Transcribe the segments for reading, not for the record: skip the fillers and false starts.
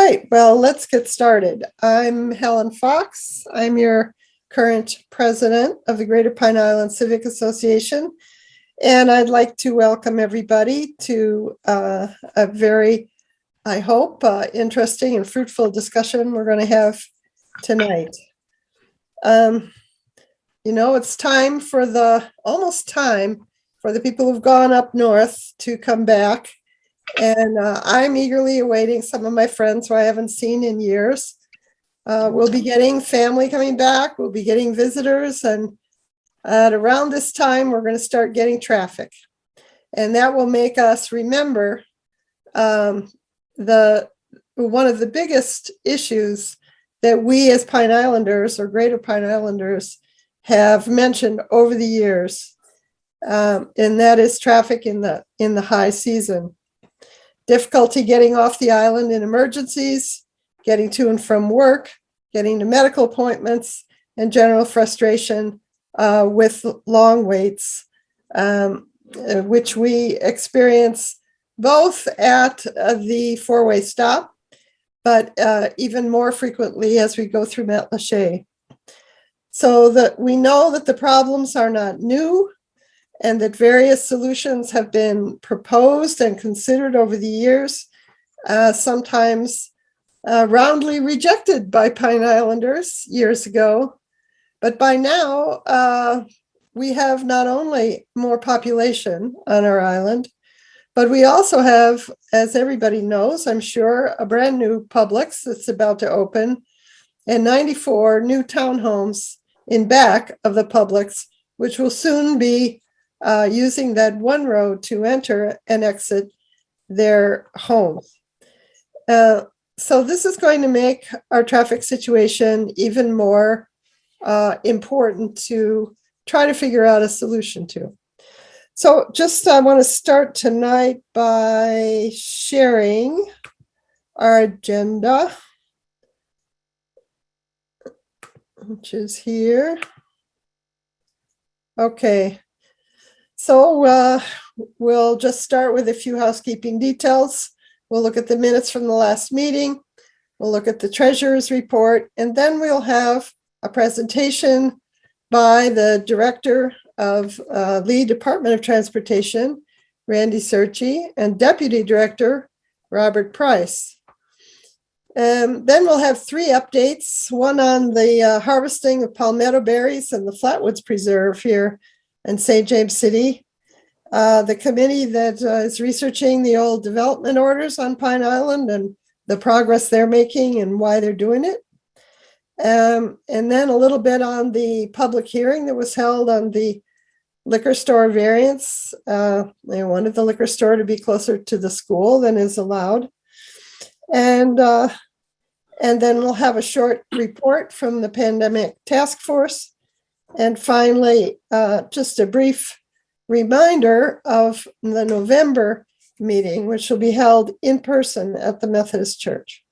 right, well, let's get started. I'm Helen Fox. I'm your current president of the Greater Pine Island Civic Association, and I'd like to welcome everybody to a very, I hope, interesting and fruitful discussion we're going to have tonight. It's time for almost time for the people who've gone up north to come back. And I'm eagerly awaiting some of my friends who I haven't seen in years. We'll be getting family coming back. We'll be getting visitors. And at around this time, we're going to start getting traffic. And that will make us remember one of the biggest issues that we as Pine Islanders or Greater Pine Islanders have mentioned over the years. And that is traffic in the high season. Difficulty getting off the island in emergencies, getting to and from work, getting to medical appointments, and general frustration with long waits, which we experience both at the four-way stop, but even more frequently as we go through Matlacha. So that we know that the problems are not new, and that various solutions have been proposed and considered over the years, sometimes roundly rejected by Pine Islanders years ago. But by now, we have not only more population on our island, but we also have, as everybody knows, I'm sure, a brand new Publix that's about to open, and 94 new townhomes in back of the Publix, which will soon be using that one road to enter and exit their homes. So this is going to make our traffic situation even more important to try to figure out a solution to. So I want to start tonight by sharing our agenda, which is here. Okay. So we'll just start with a few housekeeping details. We'll look at the minutes from the last meeting. We'll look at the treasurer's report, and then we'll have a presentation by the director of Lee Department of Transportation, Randy Cerchie, and deputy director, Robert Price. Then we'll have three updates, one on the harvesting of palmetto berries in the Flatwoods Preserve here in St. James City, the committee that is researching the old development orders on Pine Island and the progress they're making and why they're doing it. And then a little bit on the public hearing that was held on the liquor store variance. They wanted the liquor store to be closer to the school than is allowed. And then we'll have a short report from the pandemic task force. And finally, just a brief reminder of the November meeting, which will be held in person at the Methodist Church.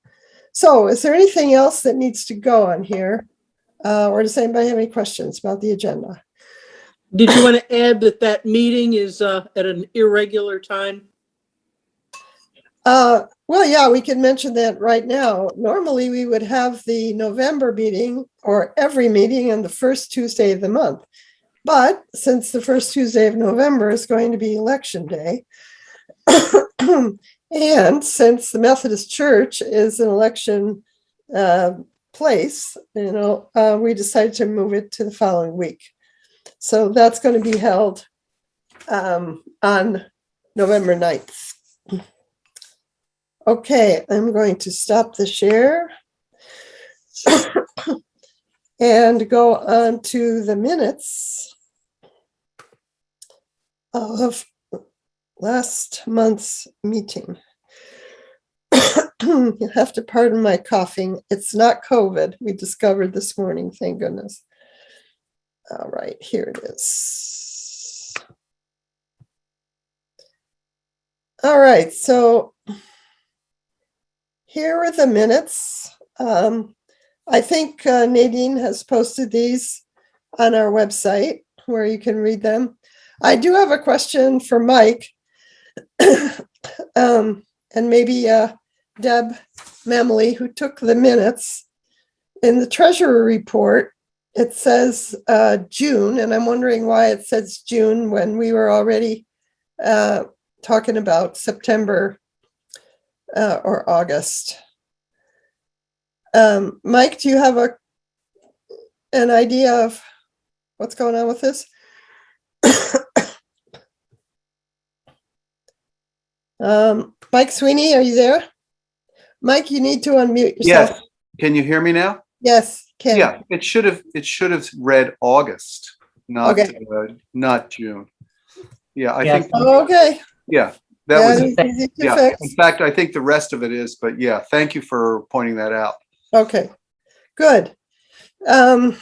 So is there anything else that needs to go on here? Or does anybody have any questions about the agenda? Did you want to add that meeting is at an irregular time? Well, yeah, we can mention that right now. Normally, we would have the November meeting or every meeting on the first Tuesday of the month. But since the first Tuesday of November is going to be election day, and since the Methodist Church is an election place, we decided to move it to the following week. So that's going to be held on November 9th. Okay, I'm going to stop the share and go on to the minutes of last month's meeting. You'll have to pardon my coughing. It's not COVID. We discovered this morning, thank goodness. All right, here it is. All right, so here are the minutes. I think Nadine has posted these on our website where you can read them. I do have a question for Mike, and maybe Deb Memley, who took the minutes. In the treasurer report, it says June, and I'm wondering why it says June when we were already talking about September or August. Mike, do you have an idea of what's going on with this? Mike Sweeney, are you there? Mike, you need to unmute yourself. Yes. Can you hear me now? Yes, Ken. Yeah, it should have read August, not Okay. not June. Yeah, I Yeah. think Okay. yeah, that was That is easy to yeah. fix. In fact, I think the rest of it is, but yeah, thank you for pointing that out. Okay, good. And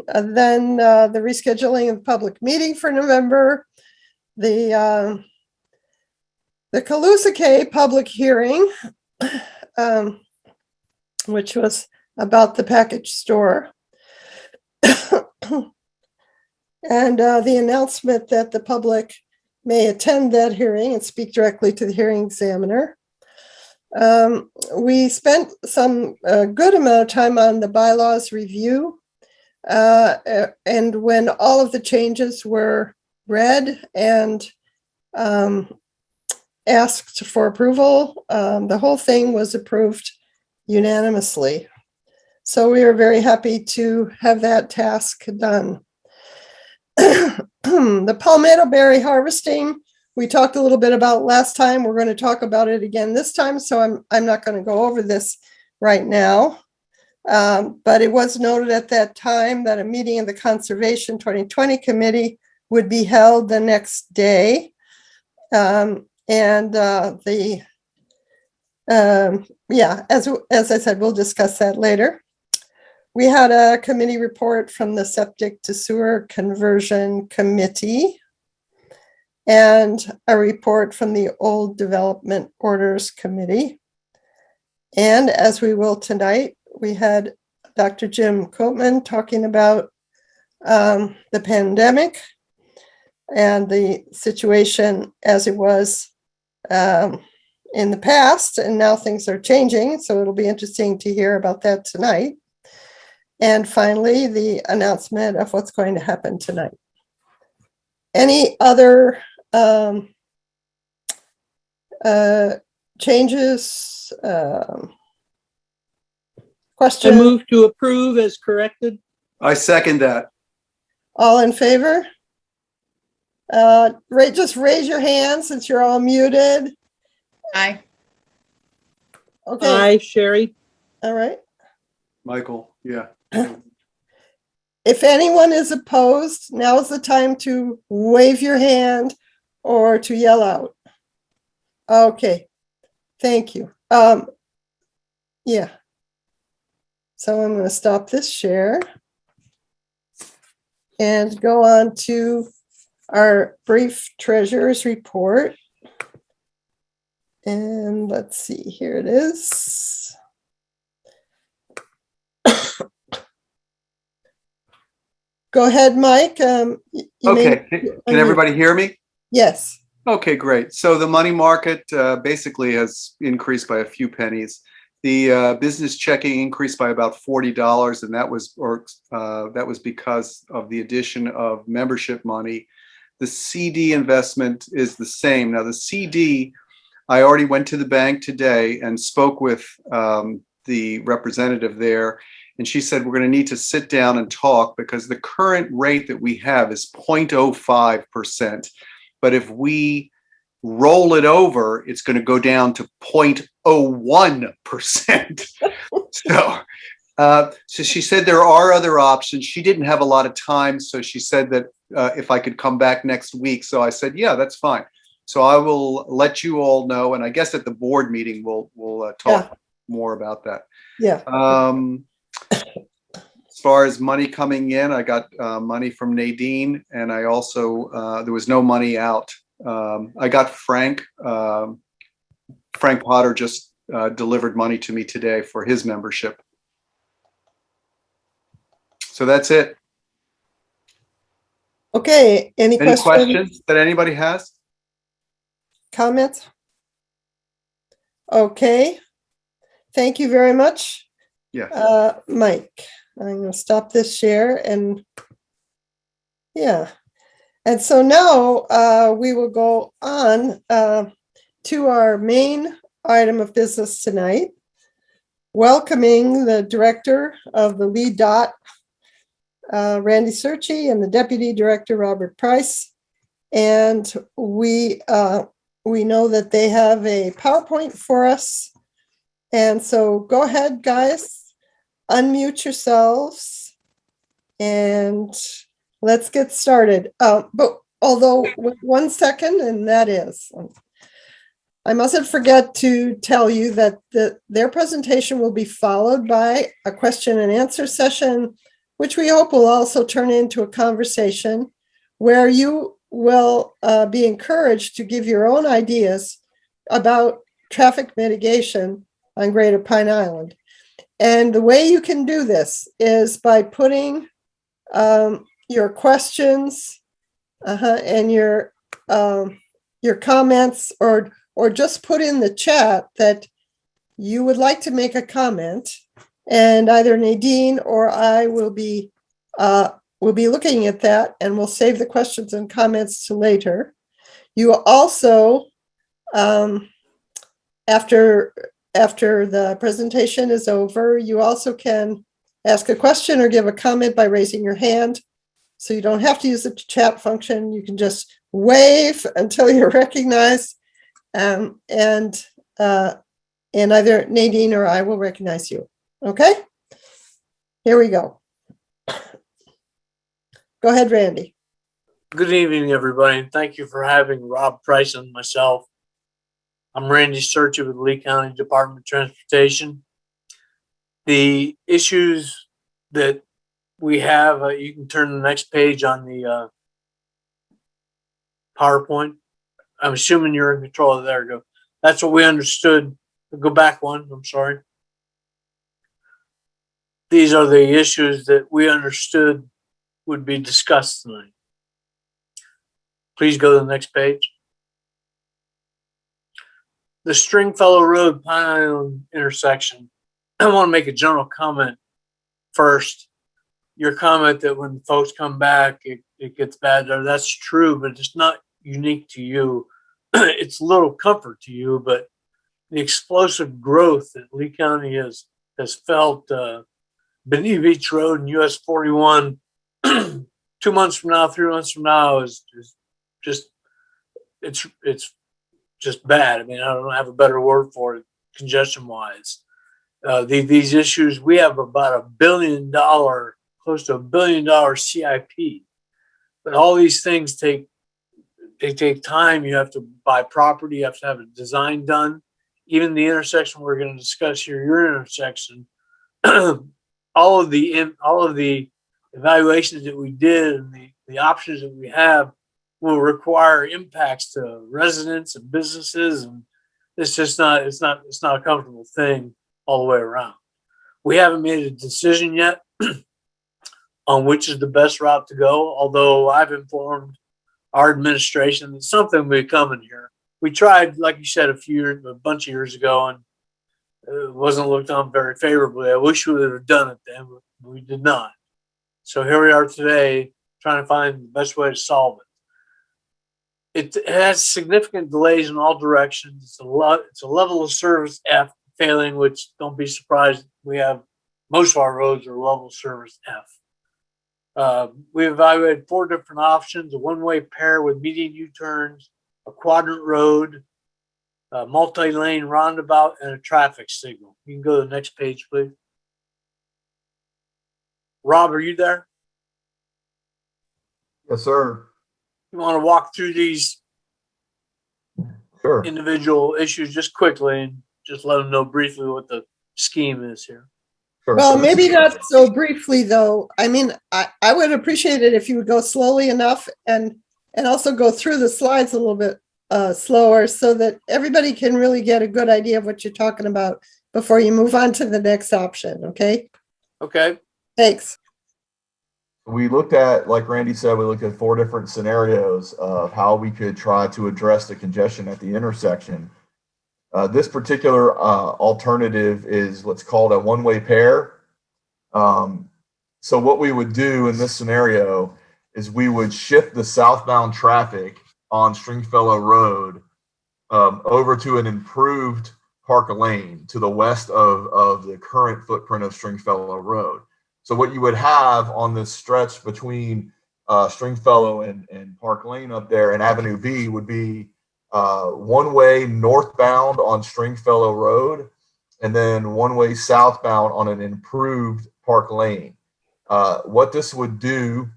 then the rescheduling of the public meeting for November, the Calusa public hearing, which was about the package store. And the announcement that the public may attend that hearing and speak directly to the hearing examiner. We spent some good amount of time on the bylaws review. And when all of the changes were read and asked for approval, the whole thing was approved unanimously. So we are very happy to have that task done. The palmetto berry harvesting, we talked a little bit about last time. We're going to talk about it again this time, so I'm not going to go over this right now. But it was noted at that time that a meeting of the Conservation 2020 Committee would be held the next day. Yeah, as I said, we'll discuss that later. We had a committee report from the Septic to Sewer Conversion Committee and a report from the Old Development Orders Committee. And as we will tonight, we had Dr. Jim Coatman talking about the pandemic and the situation as it was in the past, and now things are changing, so it'll be interesting to hear about that tonight. And finally, the announcement of what's going to happen tonight. Any other changes, questions? I move to approve as corrected. I second that. All in favor? Just raise your hand since you're all muted. Aye. Okay, Aye, Sherry. all right. Michael, yeah. If anyone is opposed, now is the time to wave your hand or to yell out. Okay, thank you. Yeah. So I'm going to stop this share and go on to our brief treasurer's report. And let's see, here it is. Go ahead, Mike. Okay, can everybody hear me? Yes. Okay, great. So the money market basically has increased by a few pennies. The business checking increased by about $40, and that was because of the addition of membership money. The CD investment is the same. Now the CD, I already went to the bank today and spoke with the representative there, and she said we're going to need to sit down and talk because the current rate that we have is 0.05%. But if we roll it over, it's going to go down to 0.01%. So she said there are other options. She didn't have a lot of time, so she said that if I could come back next week. So I said, yeah, that's fine. So I will let you all know, and I guess at the board meeting we'll talk more about that. Yeah. As far as money coming in, I got money from Nadine, and I also there was no money out. I got Frank Potter just delivered money to me today for his membership. So that's it. Okay. Any questions that anybody has? Comments? Okay. Thank you very much, Yes. Mike. I'm going to stop this share and yeah. And so now we will go on to our main item of business tonight, welcoming the director of the lead dot, Randy Cerchie, and the deputy director, Robert Price. And we know that they have a PowerPoint for us. And so go ahead, guys, unmute yourselves and let's get started. But although 1 second, and that is, I mustn't forget to tell you that their presentation will be followed by a question and answer session, which we hope will also turn into a conversation where you will be encouraged to give your own ideas about traffic mitigation on Greater Pine Island. And the way you can do this is by putting your questions and your comments, or just put in the chat that you would like to make a comment, and either Nadine or I will be looking at that, and we'll save the questions and comments to later. You also, after the presentation is over, you also can ask a question or give a comment by raising your hand. So you don't have to use the chat function. You can just wave until you're recognized, and either Nadine or I will recognize you. Okay? Here we go. Go ahead, Randy. Good evening, everybody, and thank you for having Rob Price and myself. I'm Randy Cerchie with Lee County Department of Transportation. The issues that we have, you can turn to the next page on the PowerPoint. I'm assuming you're in control of there. Go. That's what we understood. Go back one. I'm sorry. These are the issues that we understood would be discussed tonight. Please go to the next page. The Stringfellow Road Pine Island intersection. I want to make a general comment first. Your comment that when folks come back, it gets bad there. That's true, but it's not unique to you. It's a little comfort to you, but the explosive growth that Lee County has felt, Benny Beach Road and US 41, 2 months from now, 3 months from now is just, it's just bad. I mean, I don't have a better word for it, congestion wise. These issues, we have about $1 billion, close to $1 billion CIP, but all these things take time. You have to buy property, you have to have a design done. Even the intersection we're going to discuss here, your intersection, all of the evaluations that we did and the options that we have will require impacts to residents and businesses, and it's just not a comfortable thing all the way around. We haven't made a decision yet on which is the best route to go, although I've informed our administration that something will be coming here. We tried, like you said, a bunch of years ago, and it wasn't looked on very favorably. I wish we would have done it then, but we did not. So here we are today, trying to find the best way to solve it. It has significant delays in all directions. It's a level of service F failing, which don't be surprised. We have most of our roads are level of service F. We evaluated 4 different options: a one-way pair with median U-turns, a quadrant road, a multi-lane roundabout, and a traffic signal. You can go to the next page, please. Rob, are you there? Yes, sir. You want to walk through these Sure. individual issues just quickly and just let them know briefly what the scheme is here? Sure. Well, So this maybe is- not so briefly, though. I mean, I would appreciate it if you would go slowly enough and also go through the slides a little bit slower so that everybody can really get a good idea of what you're talking about before you move on to the next option. Okay? Okay. Thanks. We looked at, like Randy said, we looked at 4 different scenarios of how we could try to address the congestion at the intersection. This particular alternative is what's called a one-way pair. So what we would do in this scenario is we would shift the southbound traffic on Stringfellow Road over to an improved Park Lane to the west of the current footprint of Stringfellow Road. So what you would have on this stretch between Stringfellow and Park Lane up there and Avenue B would be one way northbound on Stringfellow Road and then one way southbound on an improved Park Lane. What this would do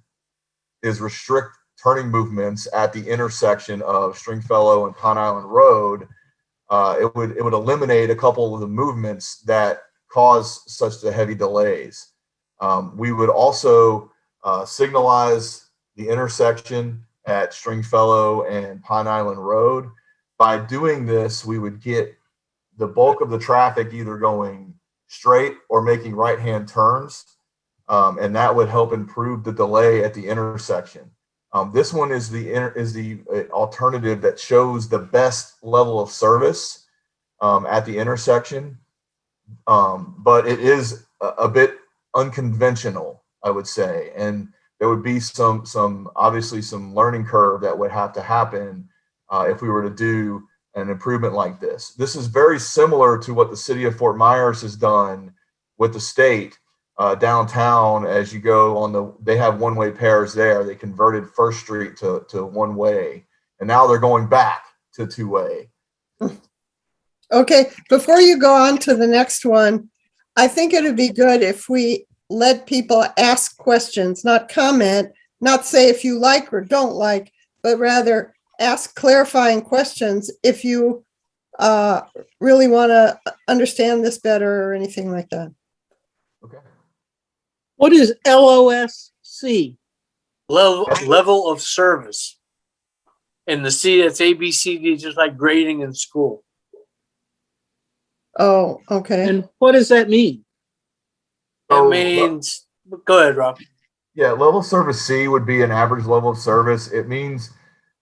is restrict turning movements at the intersection of Stringfellow and Pine Island Road. It would eliminate a couple of the movements that cause such the heavy delays. We would also signalize the intersection at Stringfellow and Pine Island Road. By doing this, we would get the bulk of the traffic either going straight or making right-hand turns, and that would help improve the delay at the intersection. This one is the alternative that shows the best level of service at the intersection, but it is a bit unconventional, I would say, and there would be obviously some learning curve that would have to happen if we were to do an improvement like this. This is very similar to what the city of Fort Myers has done with the state downtown. As you go they have one-way pairs there. They converted First Street to one way, and now they're going back to two-way. Okay, before you go on to the next one, I think it would be good if we let people ask questions, not comment, not say if you like or don't like, but rather ask clarifying questions if you really want to understand this better or anything like that. Okay. What is LOSC? Level of service. And the C, that's ABCD, just like grading in school. Oh, okay. And what does that mean? It means, go ahead, Rob. Yeah, level of service C would be an average level of service. It means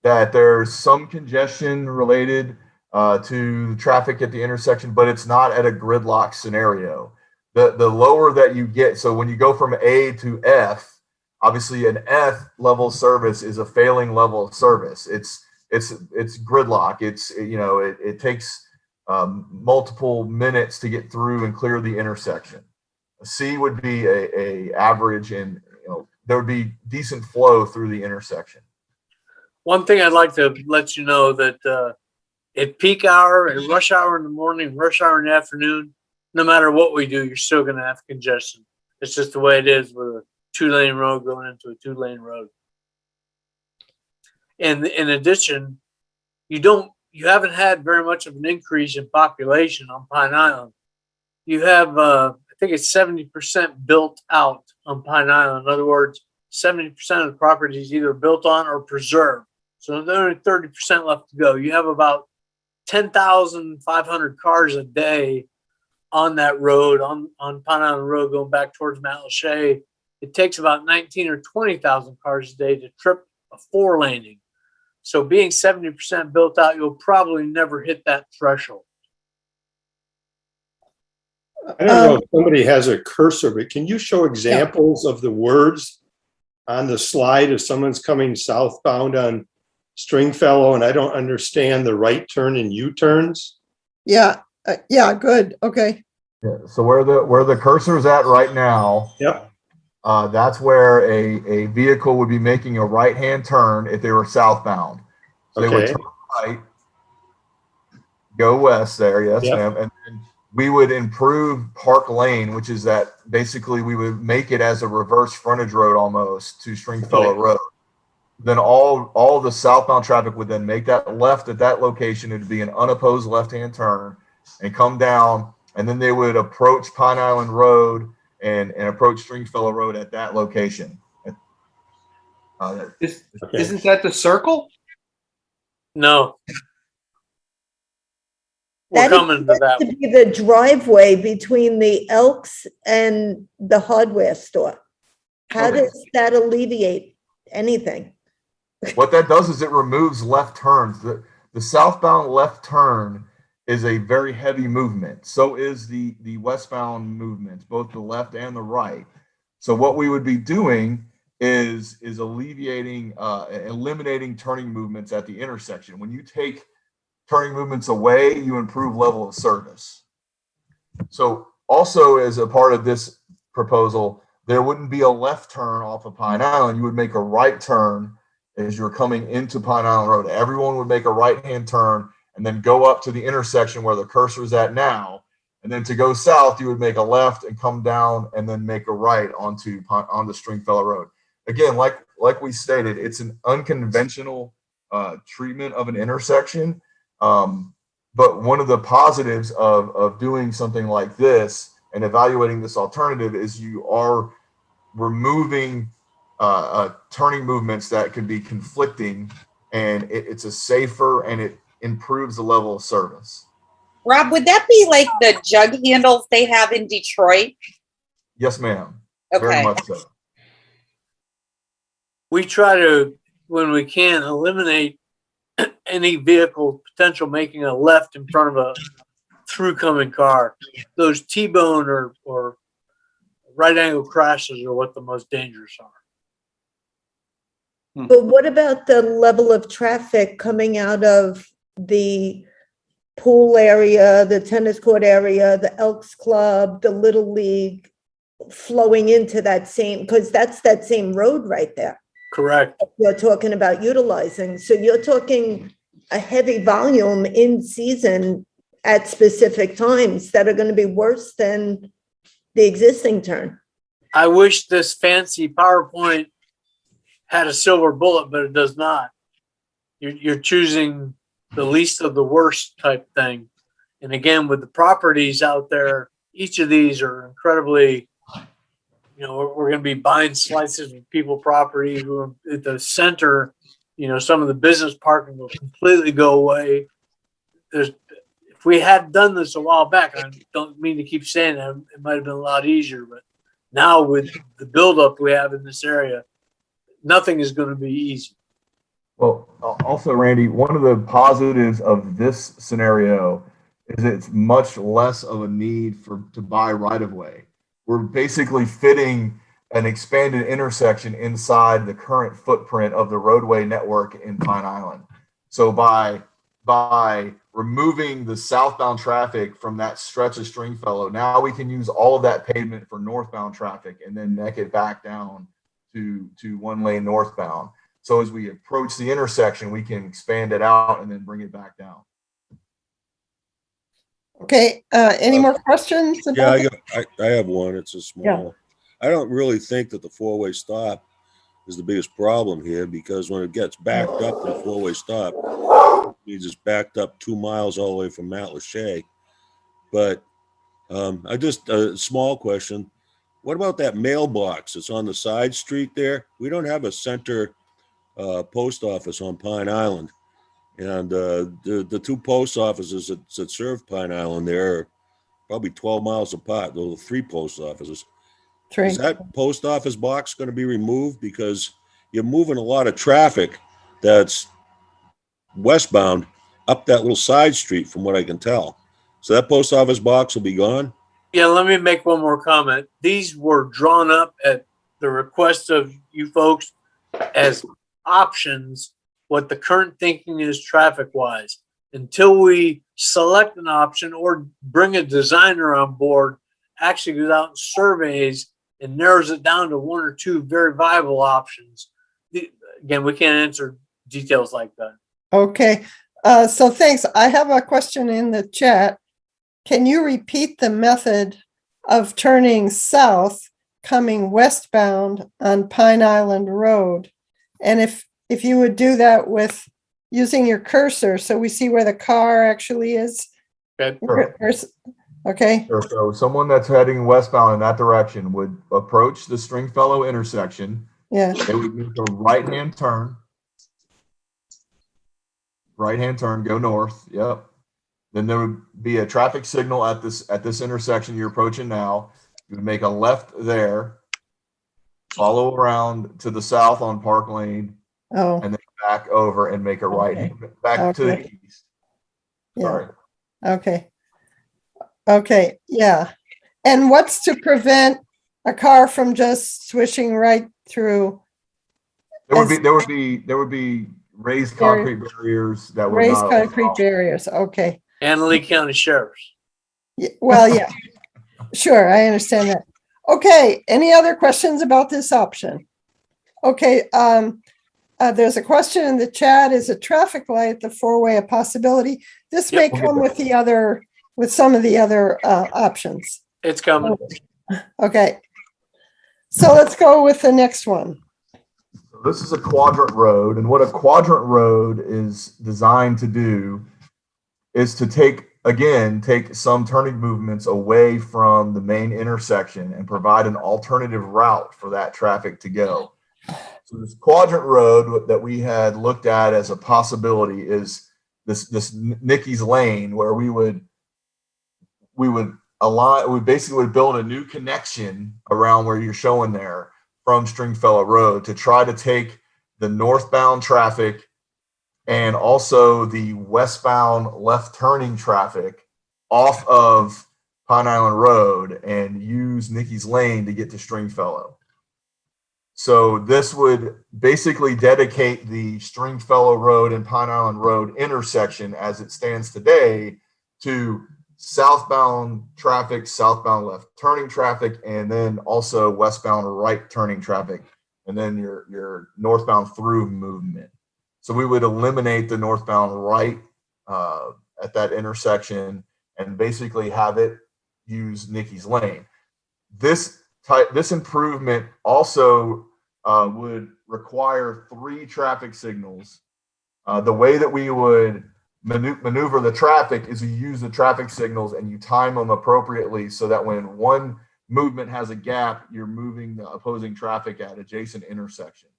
that there's some congestion related to traffic at the intersection, but it's not at a gridlock scenario. The lower that you get, so when you go from A to F, obviously an F level service is a failing level of service. It's gridlock. It takes multiple minutes to get through and clear the intersection. A C would be a average, and there would be decent flow through the intersection. One thing I'd like to let you know that at peak hour, at rush hour in the morning, rush hour in the afternoon, no matter what we do, you're still going to have congestion. It's just the way it is with a 2-lane road going into a 2-lane road. And in addition, you haven't had very much of an increase in population on Pine Island. You have, I think it's 70% built out on Pine Island. In other words, 70% of the property is either built on or preserved. So there's only 30% left to go. You have about 10,500 cars a day on that road, on Pine Island Road, going back towards Mount Lachey. It takes about 19 or 20,000 cars a day to trip a 4-laning. So being 70% built out, you'll probably never hit that threshold. I don't know if somebody has a cursor, but can you show examples of the words on the slide if someone's coming southbound on Stringfellow and I don't understand the right turn and U-turns? Yeah. Good. Okay. Yeah, so where the cursor is at right now, Yep. that's where a vehicle would be making a right-hand turn if they were southbound. So they would turn right, go west there, yes, Yep. ma'am, and then we would improve Park Lane, which is that basically we would make it as a reverse frontage road almost to Stringfellow Road. Then all the southbound traffic would then make that left at that location. It would be an unopposed left-hand turn and come down, and then they would approach Pine Island Road and approach Stringfellow Road at that location. Isn't that the circle? No. We're That is coming to that to one. be the driveway between the Elks and the hardware store. How Okay. does that alleviate anything? What that does is it removes left turns. The southbound left turn is a very heavy movement. So is the westbound movement, both the left and the right. So what we would be doing is alleviating, eliminating turning movements at the intersection. When you take turning movements away, you improve level of service. So also as a part of this proposal, there wouldn't be a left turn off of Pine Island. You would make a right turn as you're coming into Pine Island Road. Everyone would make a right-hand turn and then go up to the intersection where the cursor is at now. And then to go south, you would make a left and come down and then make a right onto Stringfellow Road. Again, like we stated, it's an unconventional treatment of an intersection. But one of the positives of doing something like this and evaluating this alternative is you are removing turning movements that could be conflicting, and it's a safer and it improves the level of service. Rob, would that be like the jug handles they have in Detroit? Yes, ma'am. Okay. Very much so. We try to, when we can, eliminate any vehicle potential making a left in front of a through coming car. Those T-bone or right angle crashes are what the most dangerous are. But what about the level of traffic coming out of the pool area, the tennis court area, the Elks Club, the Little League, flowing into that same, because that's that same road right there Correct. you're talking about utilizing. So you're talking a heavy volume in season at specific times that are going to be worse than the existing turn. I wish this fancy PowerPoint had a silver bullet, but it does not. You're choosing the least of the worst type thing. And again, with the properties out there, each of these are incredibly, we're going to be buying slices of people property who are at the center. Some of the business parking will completely go away. If we had done this a while back, I don't mean to keep saying that, it might have been a lot easier, but now with the buildup we have in this area, nothing is going to be easy. Well, also, Randy, one of the positives of this scenario is it's much less of a need to buy right of way. We're basically fitting an expanded intersection inside the current footprint of the roadway network in Pine Island. So by removing the southbound traffic from that stretch of Stringfellow, now we can use all of that pavement for northbound traffic and then neck it back down to one lane northbound. So as we approach the intersection, we can expand it out and then bring it back down. Okay, any more questions? Yeah, about I have one. It's a small. I don't really think that the four-way stop is the biggest problem here, because when it gets backed up in a four-way stop, it's just backed up 2 miles all the way from Mount Lachey. But I just a small question. What about that mailbox that's on the side street there? We don't have a center post office on Pine Island. And the two post offices that serve Pine Island there are probably 12 miles apart. Those are 3 post offices. True. Is that post office box going to be removed? Because you're moving a lot of traffic that's westbound up that little side street from what I can tell. So that post office box will be gone? Yeah, let me make one more comment. These were drawn up at the request of you folks as options, what the current thinking is traffic-wise. Until we select an option or bring a designer on board, actually goes out and surveys and narrows it down to 1 or 2 very viable options. Again, we can't answer details like that. Okay, so thanks. I have a question in the chat. Can you repeat the method of turning south, coming westbound on Pine Island Road? And if you would do that with using your cursor, so we see where the car actually is. Okay. Okay. Sure. So someone that's heading westbound in that direction would approach the Stringfellow intersection. Yeah. They would make a right-hand turn. Right-hand turn, go north. Yep. Then there would be a traffic signal at this intersection you're approaching now. You would make a left there, follow around to the south on Park Lane, Oh, and then back over and make a right Okay. back to the Okay. east. yeah. Sorry. Okay. Okay, yeah. And what's to prevent a car from just swishing right through There would be raised concrete barriers that would raised not concrete allow. barriers? Okay. And Lee County Sheriff's. Well, yeah, sure, I understand that. Okay, any other questions about this option? Okay, there's a question in the chat. Is a traffic light, the four-way, a possibility? This may Yep. come with some of the other options. It's coming. Okay. So let's go with the next one. This is a quadrant road, and what a quadrant road is designed to do is to take some turning movements away from the main intersection and provide an alternative route for that traffic to go. So this quadrant road that we had looked at as a possibility is this Nicky's Lane, where we basically would build a new connection around where you're showing there from Stringfellow Road to try to take the northbound traffic and also the westbound left turning traffic off of Pine Island Road and use Nicky's Lane to get to Stringfellow. So this would basically dedicate the Stringfellow Road and Pine Island Road intersection as it stands today to southbound traffic, southbound left turning traffic, and then also westbound right turning traffic, and then your northbound through movement. So we would eliminate the northbound right at that intersection and basically have it use Nicky's Lane. This improvement also would require 3 traffic signals. The way that we would maneuver the traffic is you use the traffic signals and you time them appropriately so that when one movement has a gap, you're moving the opposing traffic at adjacent intersections.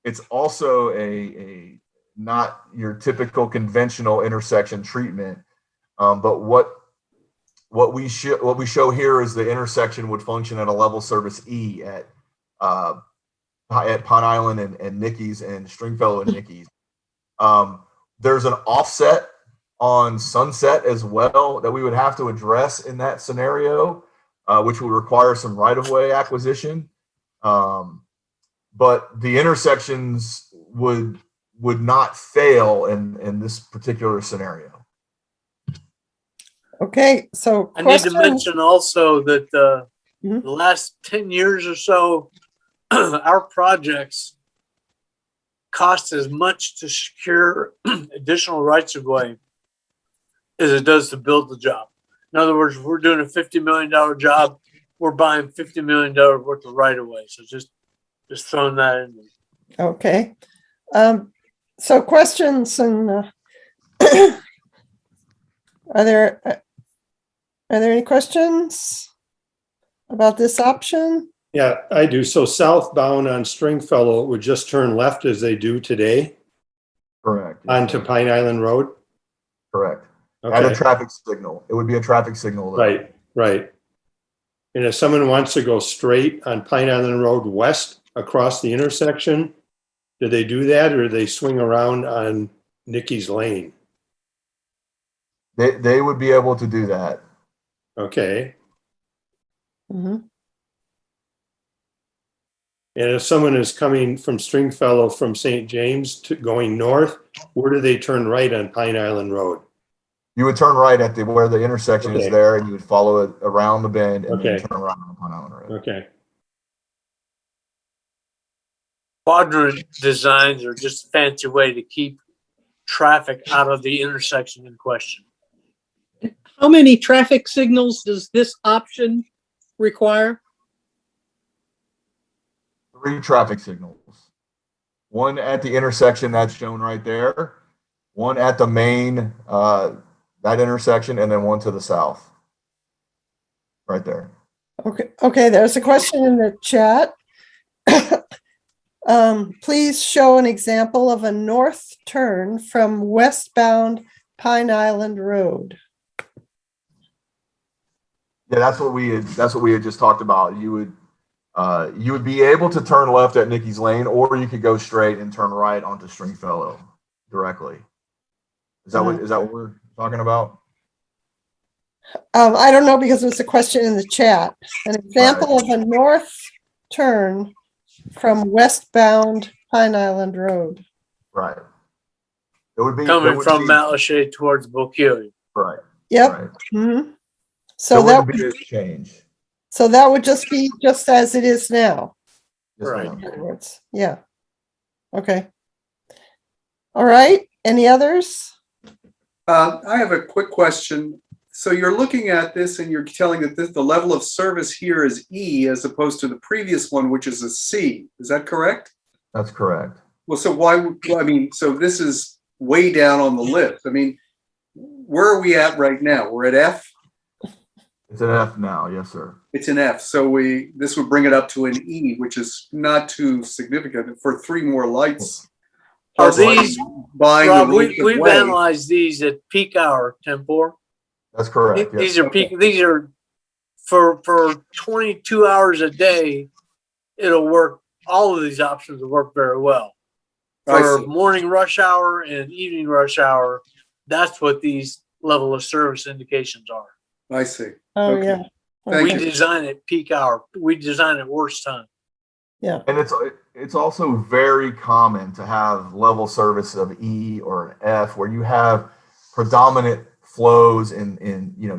It's also a not your typical conventional intersection treatment, but what we show here is the intersection would function at a level service E at Pine Island and Nicky's and Stringfellow and Nicky's. There's an offset on Sunset as well that we would have to address in that scenario, which would require some right-of-way acquisition. But the intersections would not fail in this particular scenario. Okay, so I need to mention also that the Mhm. last 10 years or so, our projects cost as much to secure additional rights of way as it does to build the job. In other words, if we're doing a $50 million job, we're buying $50 million worth of right of way. So just throwing that in there. Okay. So questions and are there any questions about this option? Yeah, I do. So southbound on Stringfellow would just turn left as they do today Correct. onto Pine Island Road? Correct. Add a Okay, traffic signal. It would be a traffic signal. Though. right. And if someone wants to go straight on Pine Island Road west across the intersection, do they do that or do they swing around on Nicky's Lane? They would be able to do that. Okay. Mhm. And if someone is coming from Stringfellow from St. James to going north, where do they turn right on Pine Island Road? You would turn right at where the intersection is Okay. there, and you would follow it around the bend and then Okay. turn around on Pine Island Road. Okay. Quadrant designs are just a fancy way to keep traffic out of the intersection in question. How many traffic signals does this option require? 3 traffic signals. One at the intersection that's shown right there, one at the main, that intersection, and then one to the south. Right there. Okay, there's a question in the chat. Please show an example of a north turn from westbound Pine Island Road. Yeah, that's what we had just talked about. You would be able to turn left at Nicky's Lane, or you could go straight and turn right onto Stringfellow directly. Is that what we're talking about? I don't know because it was a question in the chat. An example of a north turn from westbound Pine Island Road. Right. It would be Coming it would from be- Mount Lachey towards Bokeely. Right. Yep. Right. Mhm. So So that wouldn't be a change. so that would just be just as it is now. Yes, Right. ma'am. In other words, yeah. Okay. All right. Any others? I have a quick question. So you're looking at this and you're telling that the level of service here is E as opposed to the previous one, which is a C. Is that correct? That's correct. Well, so so this is way down on the list. I mean, where are we at right now? We're at F? It's an F now. Yes, sir. It's an F. So this would bring it up to an E, which is not too significant for 3 more lights. Are Plus, like, these, buying Rob, the length of we've way. analyzed these at peak hour, 10-4. That's correct. Yes. These are peak, these are for 22 hours a day, it'll work. All of these options will work very well. I For see. morning rush hour and evening rush hour, that's what these level of service indications are. I see. Oh, Okay. yeah. Thank We you. design it peak hour. We design it worst time. Yeah. And it's also very common to have level service of E or an F where you have predominant flows in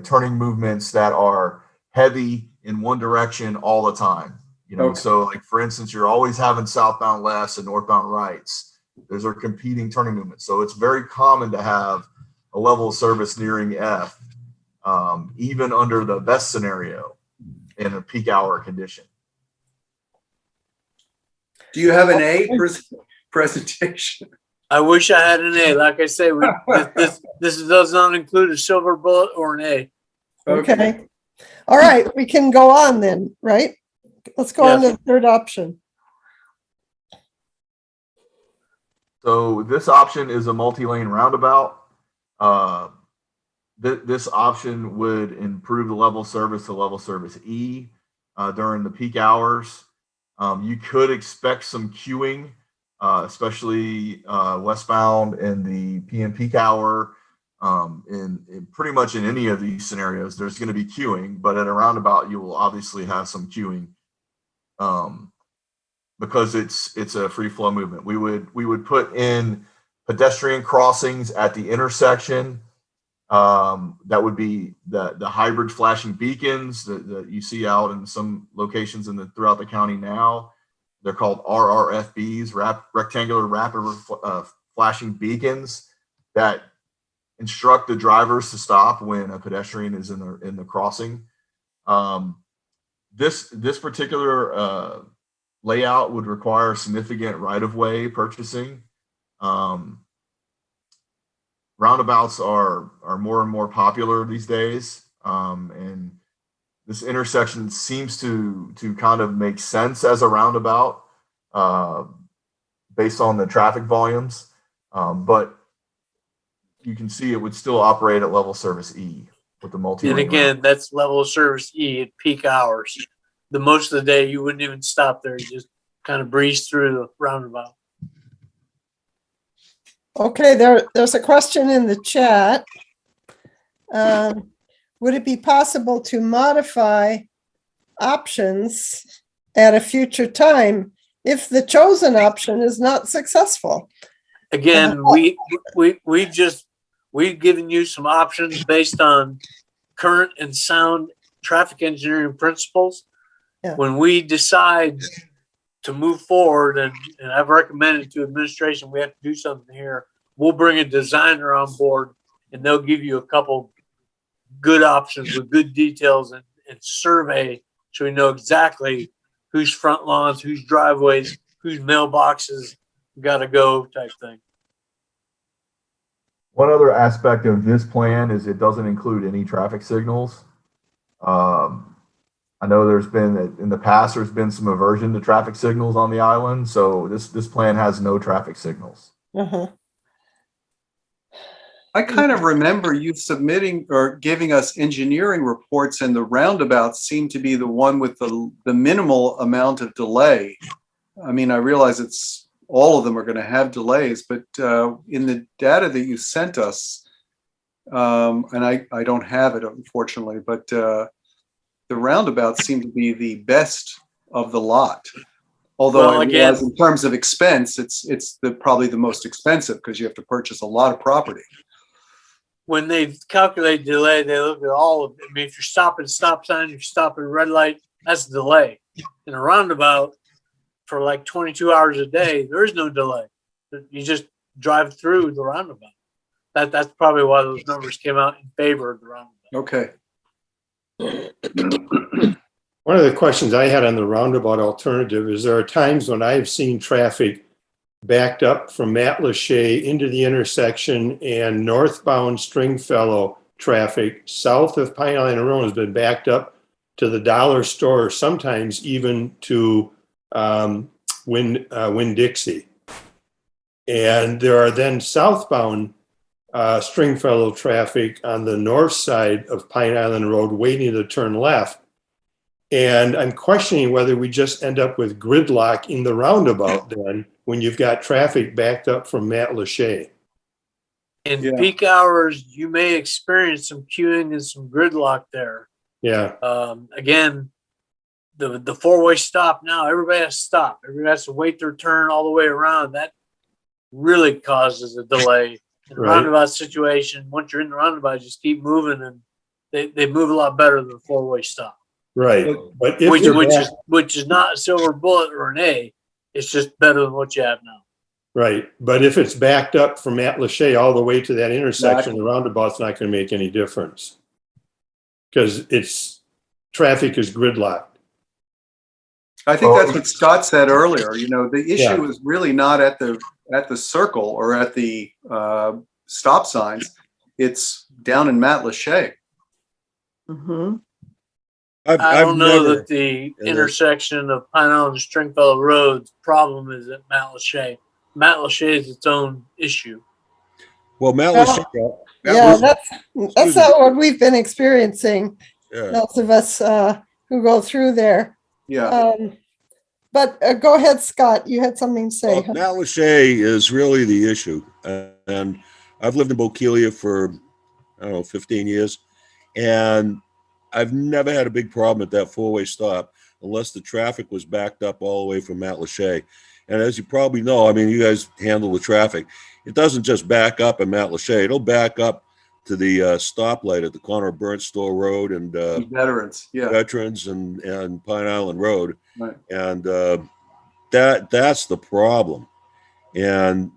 turning movements that are heavy in one direction all the time. Okay. So like for instance, you're always having southbound lefts and northbound rights. Those are competing turning movements. So it's very common to have a level of service nearing F, even under the best scenario in a peak hour condition. Do you have an A presentation? I wish I had an A. Like I say, this does not include a silver bullet or an A. Okay. All right. We can go on then, right? Let's go on to the third option. So this option is a multi-lane roundabout. This option would improve the level of service to level service E during the peak hours. You could expect some queuing, especially westbound in the PM peak hour. In pretty much in any of these scenarios, there's going to be queuing, but at a roundabout, you will obviously have some queuing because it's a free flow movement. We would put in pedestrian crossings at the intersection. That would be the hybrid flashing beacons that you see out in some locations throughout the county now. They're called RRFBs, rectangular rapid flashing beacons that instruct the drivers to stop when a pedestrian is in the crossing. This particular layout would require significant right-of-way purchasing. Roundabouts are more and more popular these days, and this intersection seems to kind of make sense as a roundabout based on the traffic volumes, but you can see it would still operate at level service E with the multi. And again, that's level of service E at peak hours. The most of the day, you wouldn't even stop there. You just kind of breeze through the roundabout. Okay, there's a question in the chat. Would it be possible to modify options at a future time if the chosen option is not successful? Again, we've given you some options based on current and sound traffic engineering principles. Yeah. When we decide to move forward, and I've recommended to administration, we have to do something here. We'll bring a designer on board and they'll give you a couple good options with good details and survey so we know exactly whose front lawns, whose driveways, whose mailboxes got to go type thing. One other aspect of this plan is it doesn't include any traffic signals. I know in the past, there's been some aversion to traffic signals on the island. So this plan has no traffic signals. Uh-huh. I kind of remember you submitting or giving us engineering reports, and the roundabouts seem to be the one with the minimal amount of delay. I mean, I realize all of them are going to have delays, but in the data that you sent us, and I don't have it, unfortunately, but the roundabouts seem to be the best of the lot. Although Well, I realize again, in terms of expense, it's probably the most expensive because you have to purchase a lot of property. when they calculate delay, they look at all of it. I mean, if you're stopping stop sign, if you're stopping red light, that's delay. In a roundabout, for like 22 hours a day, there is no delay. You just drive through the roundabout. That's probably why those numbers came out in favor of the roundabout. Okay. One of the questions I had on the roundabout alternative is there are times when I've seen traffic backed up from Matt Lachey into the intersection, and northbound Stringfellow traffic south of Pine Island Road has been backed up to the dollar store, sometimes even to Winn-Dixie. And there are then southbound Stringfellow traffic on the north side of Pine Island Road waiting to turn left. And I'm questioning whether we just end up with gridlock in the roundabout then when you've got traffic backed up from Matt Lachey. In peak hours, you may experience some queuing and some gridlock there. Yeah. Again, the four-way stop now, everybody has to stop. Everybody has to wait their turn all the way around. That really causes a delay. In a roundabout situation, once you're in the roundabout, just keep moving, and they move a lot better than the four-way stop. Right. But if which is not a silver bullet or an A. It's just better than what you have now. right. But if it's backed up from Matt Lachey all the way to that intersection, the roundabout's not going to make any difference because traffic is gridlocked. I think that's what Scott said earlier. You know, the issue is really not at the circle or at the stop signs. It's down in Matt Lachey. Mhm. I don't know that the intersection of Pine Island and Stringfellow Road's problem is at Matt Lachey. Matt Lachey is its own issue. Well, Matt Well, Lachey, Yeah, that's not what we've been experiencing. yeah. Those of us who go through there. Yeah. But go ahead, Scott. You had something to say. Well, Matt Lachey is really the issue. And I've lived in Bokeelia for, 15 years. And I've never had a big problem at that four-way stop unless the traffic was backed up all the way from Matt Lachey. And as you probably know, I mean, you guys handle the traffic. It doesn't just back up at Matt Lachey. It'll back up to the stoplight at the corner of Burnt Store Road and Veterans. Yeah. Veterans and Pine Island Road. Right. And that's the problem. And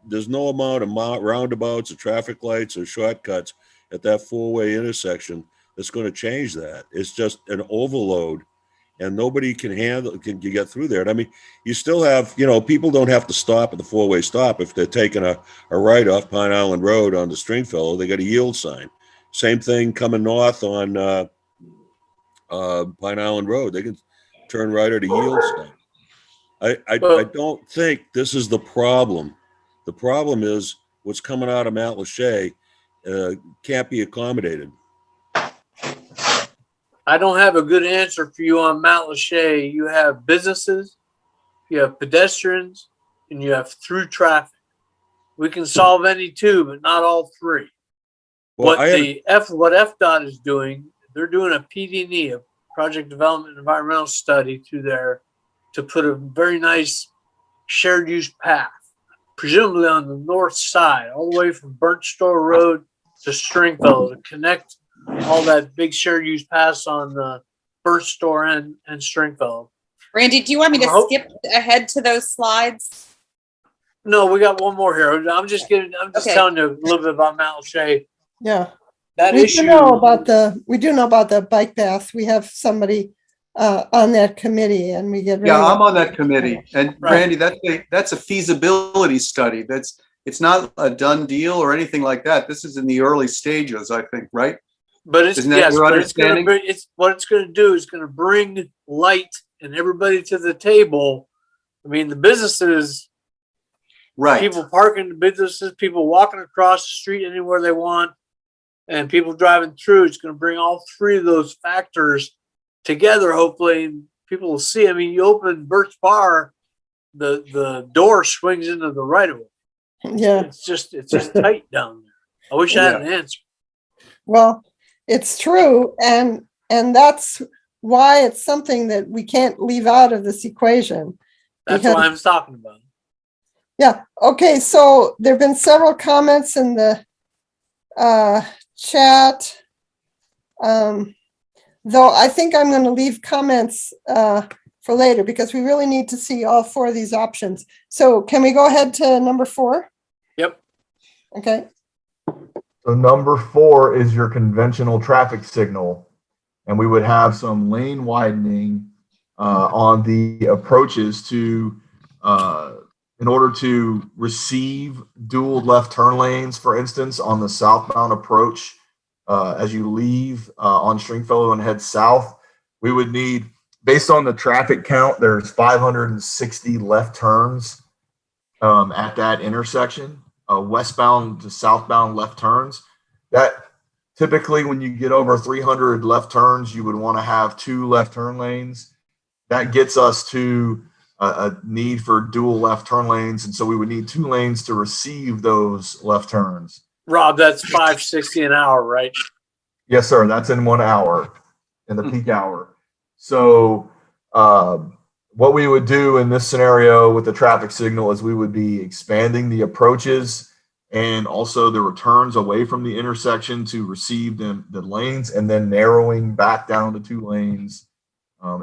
there's no amount of roundabouts or traffic lights or shortcuts at that four-way intersection that's going to change that. It's just an overload, and nobody can get through there. And I mean, you still have, people don't have to stop at the four-way stop if they're taking a right off Pine Island Road onto Stringfellow. They got a yield sign. Same thing coming north on Pine Island Road. They can turn right at a yield sign. I don't think this is the problem. The problem is what's coming out of Matt Lachey can't be accommodated. I don't have a good answer for you on Mount Lachey. You have businesses, you have pedestrians, and you have through traffic. We can solve any two, but not all three. Well, what FDOT is doing, they're doing a PD&E, a project development environmental study through there to put a very nice shared use path, presumably on the north side, all the way from Burnt Store Road to Stringfellow to connect all that big shared use pass on the Burnt Store and Stringfellow. Randy, do you want me to skip ahead to those slides? No, we got one more here. I'm just telling you a little bit about Mount Lachey. Yeah. That we issue. do know about the bike path. We have somebody on that committee, and we get. Yeah, I'm on that committee, and Right. Randy, that's a feasibility study. It's not a done deal or anything like that. This is in the early stages, I think, right? But it's Isn't that your understanding? what it's going to do is going to bring light and everybody to the table. I mean, the businesses, Right. people parking the businesses, people walking across the street anywhere they want, and people driving through. It's going to bring all three of those factors together. Hopefully, and people will see. I mean, you open Bert's Bar, the door swings into the right of way. Yeah. It's just tight down there. I wish I had an answer. Well, it's true, and that's why it's something that we can't leave out of this equation. That's Because- what I was talking about. Yeah, okay, so there've been several comments in the chat. Though I think I'm going to leave comments for later because we really need to see all four of these options. So can we go ahead to number 4? Yep. Okay. So number 4 is your conventional traffic signal. And we would have some lane widening on the approaches to, in order to receive dual left turn lanes, for instance, on the southbound approach. As you leave on Stringfellow and head south, we would need, based on the traffic count, there's 560 left turns at that intersection, westbound to southbound left turns. That typically, when you get over 300 left turns, you would want to have 2 left turn lanes. That gets us to a need for dual left turn lanes, and so we would need 2 lanes to receive those left turns. Rob, that's 560 an hour, right? Yes, sir. That's in 1 hour, in the peak hour. So what we would do in this scenario with the traffic signal is we would be expanding the approaches and also the returns away from the intersection to receive the lanes, and then narrowing back down to 2 lanes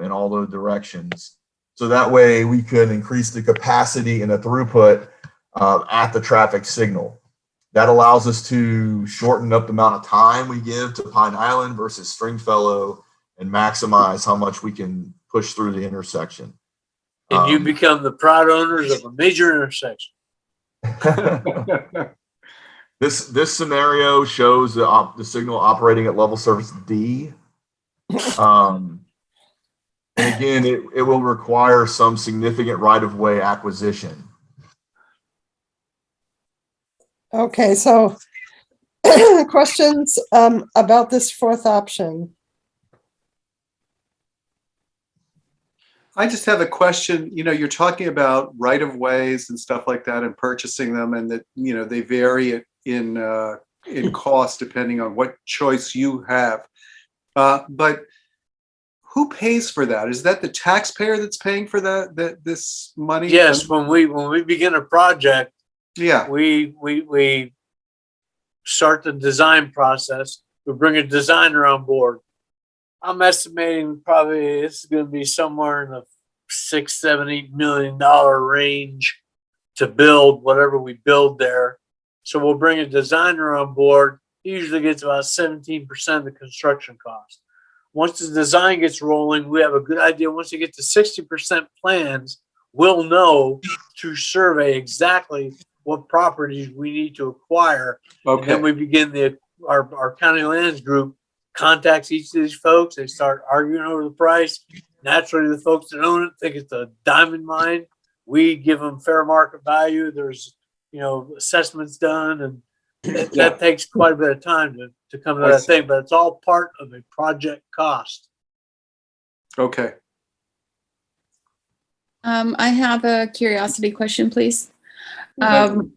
in all those directions. So that way we could increase the capacity and the throughput at the traffic signal. That allows us to shorten up the amount of time we give to Pine Island versus Stringfellow and maximize how much we can push through the intersection. And you become the proud owners of a major intersection. This scenario shows the signal operating at level service D. And again, it will require some significant right-of-way acquisition. Okay, so questions about this 4th option? I just have a question. You know, you're talking about right of ways and stuff like that and purchasing them, and that, you know, they vary in cost depending on what choice you have. But who pays for that? Is that the taxpayer that's paying for this money? Yes, when we begin a project, Yeah. we start the design process. We bring a designer on board. I'm estimating probably it's going to be somewhere in the $6, $7, $8 million range to build whatever we build there. So we'll bring a designer on board. He usually gets about 17% of the construction cost. Once the design gets rolling, we have a good idea. Once you get to 60% plans, we'll know to survey exactly what properties we need to acquire. Okay. And then we begin our county lands group contacts each of these folks. They start arguing over the price. Naturally, the folks that own it think it's a diamond mine. We give them fair market value. There's, assessments done, and that takes quite a bit of time to come to that thing, but it's all part of a project cost. Okay. I have a curiosity question, please. When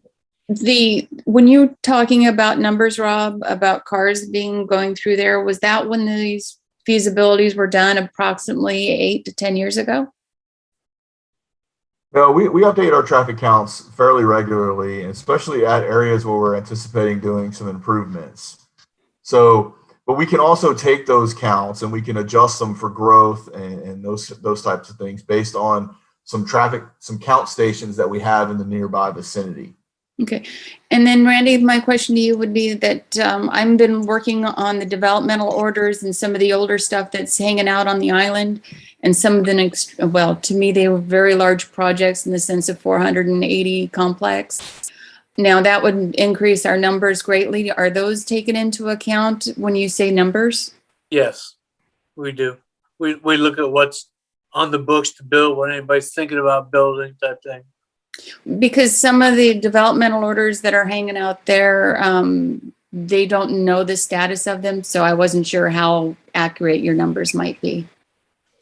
you're talking about numbers, Rob, about cars going through there, was that when these feasibilities were done approximately 8 to 10 years ago? No, we update our traffic counts fairly regularly, especially at areas where we're anticipating doing some improvements. So, but we can also take those counts and we can adjust them for growth and those types of things based on some count stations that we have in the nearby vicinity. Okay. And then Randy, my question to you would be that I've been working on the developmental orders and some of the older stuff that's hanging out on the island, and some of the, to me, they were very large projects in the sense of 480 complex. Now that would increase our numbers greatly. Are those taken into account when you say numbers? Yes, we do. We look at what's on the books to build, what anybody's thinking about building, type thing. Because some of the developmental orders that are hanging out there, they don't know the status of them. So I wasn't sure how accurate your numbers might be.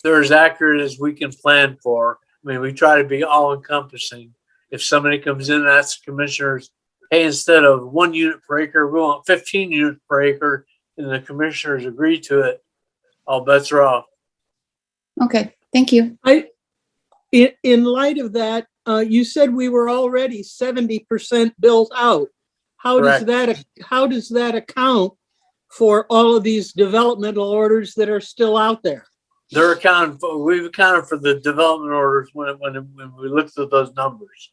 They're as accurate as we can plan for. I mean, we try to be all encompassing. If somebody comes in and asks the commissioners, hey, instead of 1 unit per acre, we want 15 units per acre, and the commissioners agree to it, all bets are off. Okay, thank you. In light of that, you said we were already 70% built out. How does that account for all of these developmental orders that are still out there? They're accounted for. We've accounted for the development orders when we looked at those numbers.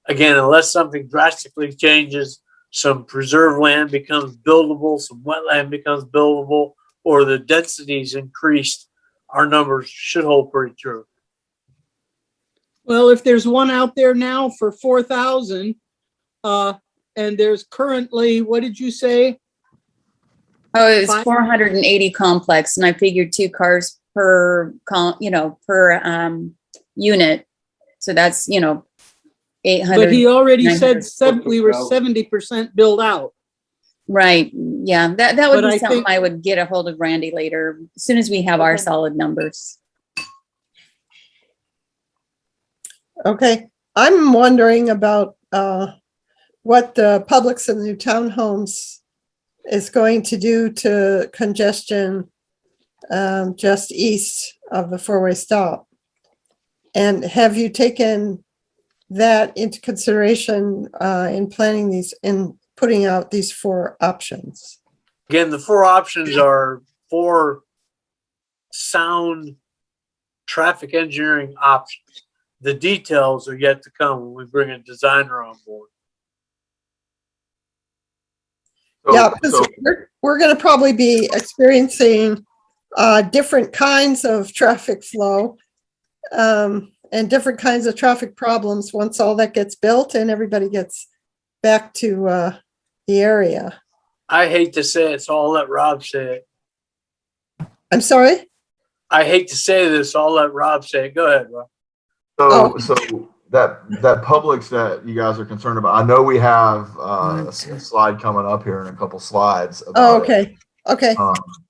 Again, unless something drastically changes, some preserved land becomes buildable, some wetland becomes buildable, or the densities increased, our numbers should hold pretty true. Well, if there's one out there now for 4,000, and there's currently, what did you say? Oh, it was 480 complex, and I figured 2 cars per unit. So that's, 800. But he already 900. said we were 70% built out. Right. Yeah, that would But be I something think- I would get a hold of Randy later, as soon as we have our Okay. solid numbers. Okay, I'm wondering about what the Publix and new townhomes is going to do to congestion just east of the four-way stop. And have you taken that into consideration in planning these, in putting out these 4 options? Again, the 4 options are 4 sound traffic engineering options. The details are yet to come when we bring a designer on board. Yeah, because we're going to probably be experiencing different kinds of traffic flow and different kinds of traffic problems once all that gets built and everybody gets back to the area. I hate to say it, so I'll let Rob say it. I'm sorry? I hate to say this, so I'll let Rob say it. Go ahead, Rob. So that Publix that you guys are concerned about, I know we have a slide coming up here in a couple slides. Oh, About it. okay.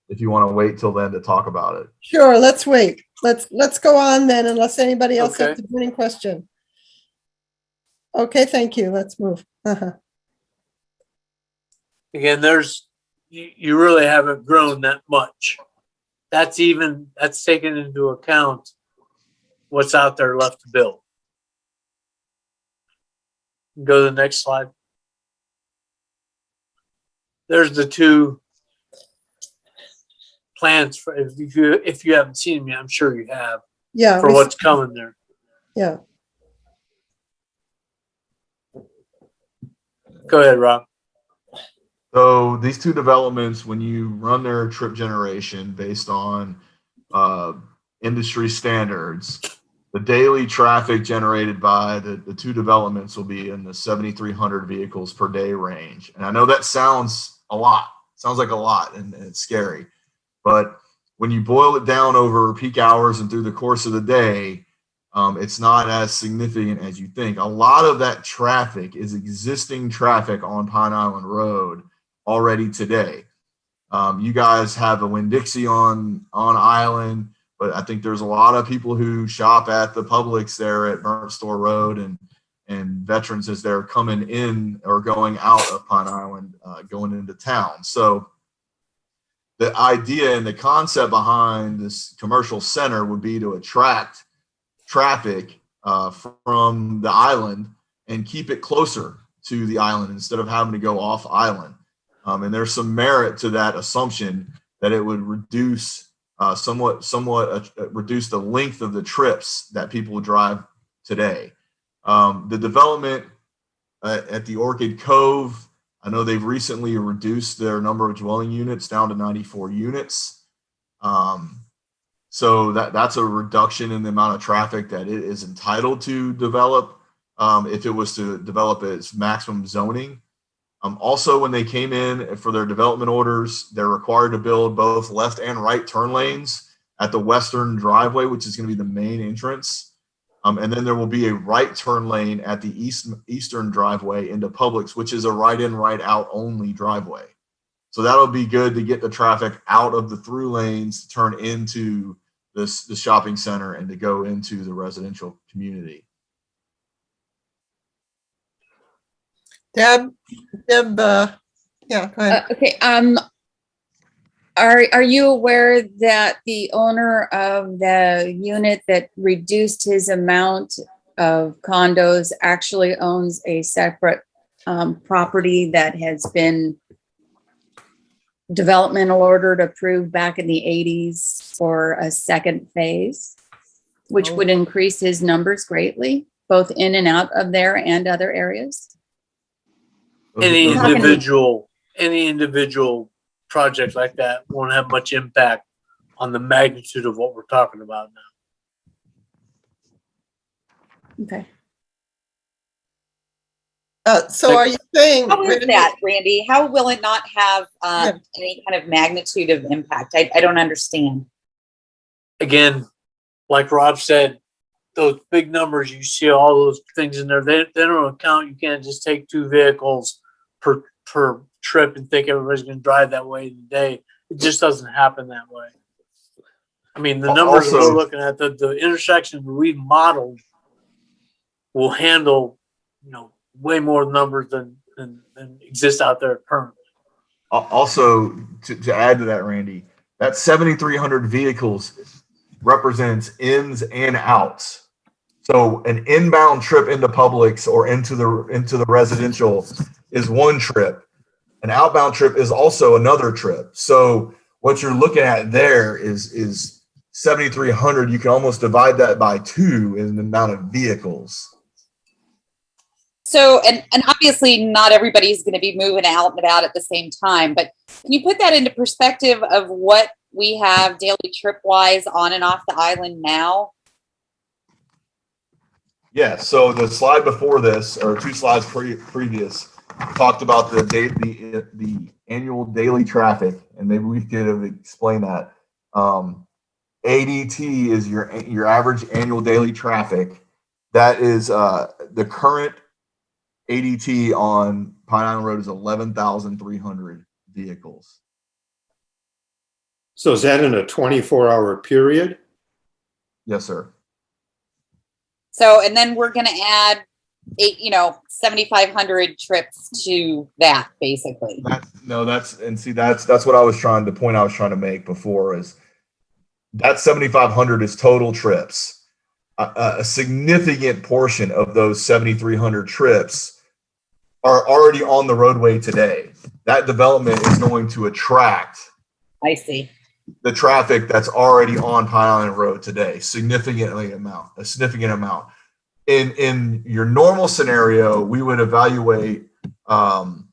If you want to wait till then to talk about it. Sure, let's wait. Let's go on then, unless anybody else has Okay. a burning question. Okay, thank you. Let's move. Again, you really haven't grown that much. That's taken into account what's out there left to build. Go to the next slide. There's the 2 plans for, if you haven't seen them yet, I'm sure you have, Yeah. for what's coming there. Yeah. Go ahead, Rob. So these 2 developments, when you run their trip generation based on industry standards, the daily traffic generated by the 2 developments will be in the 7,300 vehicles per day range. And I know that sounds a lot, sounds like a lot, and it's scary. But when you boil it down over peak hours and through the course of the day, it's not as significant as you think. A lot of that traffic is existing traffic on Pine Island Road already today. You guys have a Winn-Dixie on Island, but I think there's a lot of people who shop at the Publix there at Burnt Store Road and veterans as they're coming in or going out of Pine Island, going into town. So the idea and the concept behind this commercial center would be to attract traffic from the island and keep it closer to the island instead of having to go off island. And there's some merit to that assumption that it would reduce somewhat reduce the length of the trips that people drive today. The development at the Orchid Cove, I know they've recently reduced their number of dwelling units down to 94 units. So that's a reduction in the amount of traffic that it is entitled to develop if it was to develop its maximum zoning. Also, when they came in for their development orders, they're required to build both left and right turn lanes at the western driveway, which is going to be the main entrance. And then there will be a right turn lane at the eastern driveway into Publix, which is a right in, right out only driveway. So that'll be good to get the traffic out of the through lanes to turn into the shopping center and to go into the residential community. Deb, yeah, go ahead. Okay, Are you aware that the owner of the unit that reduced his amount of condos actually owns a separate property that has been developmental ordered approved back in the 80s for a second phase, which would increase his numbers greatly, both in and out of there and other areas? Any Those are- individual project like that won't have much impact on the magnitude of what we're talking about now. Okay. So are you saying? How is Randy- that, Randy? How will it not have Yeah. any kind of magnitude of impact? I don't understand. Again, like Rob said, those big numbers, you see all those things in there, they don't account. You can't just take 2 vehicles per trip and think everybody's going to drive that way today. It just doesn't happen that way. I mean, the numbers Also- we're looking at, the intersections we've modeled will handle, way more numbers than exist out there currently. Also, to add to that, Randy, that 7,300 vehicles represents ins and outs. So an inbound trip into Publix or into the residential is one trip. An outbound trip is also another trip. So what you're looking at there is 7,300. You can almost divide that by 2 in the amount of vehicles. So, and obviously not everybody's going to be moving out and about at the same time, but can you put that into perspective of what we have daily trip wise on and off the island now? Yeah, so the slide before this, or 2 slides previous, talked about the annual daily traffic, and maybe we could have explained that. ADT is your average annual daily traffic. That is the current ADT on Pine Island Road is 11,300 vehicles. So is that in a 24-hour period? Yes, sir. So, and then we're going to add 7,500 trips to that basically. That's what I was trying to make before is that 7,500 is total trips. A significant portion of those 7,300 trips are already on the roadway today. That development is going to attract I see. the traffic that's already on Pine Island Road today, a significant amount. In your normal scenario, we would evaluate and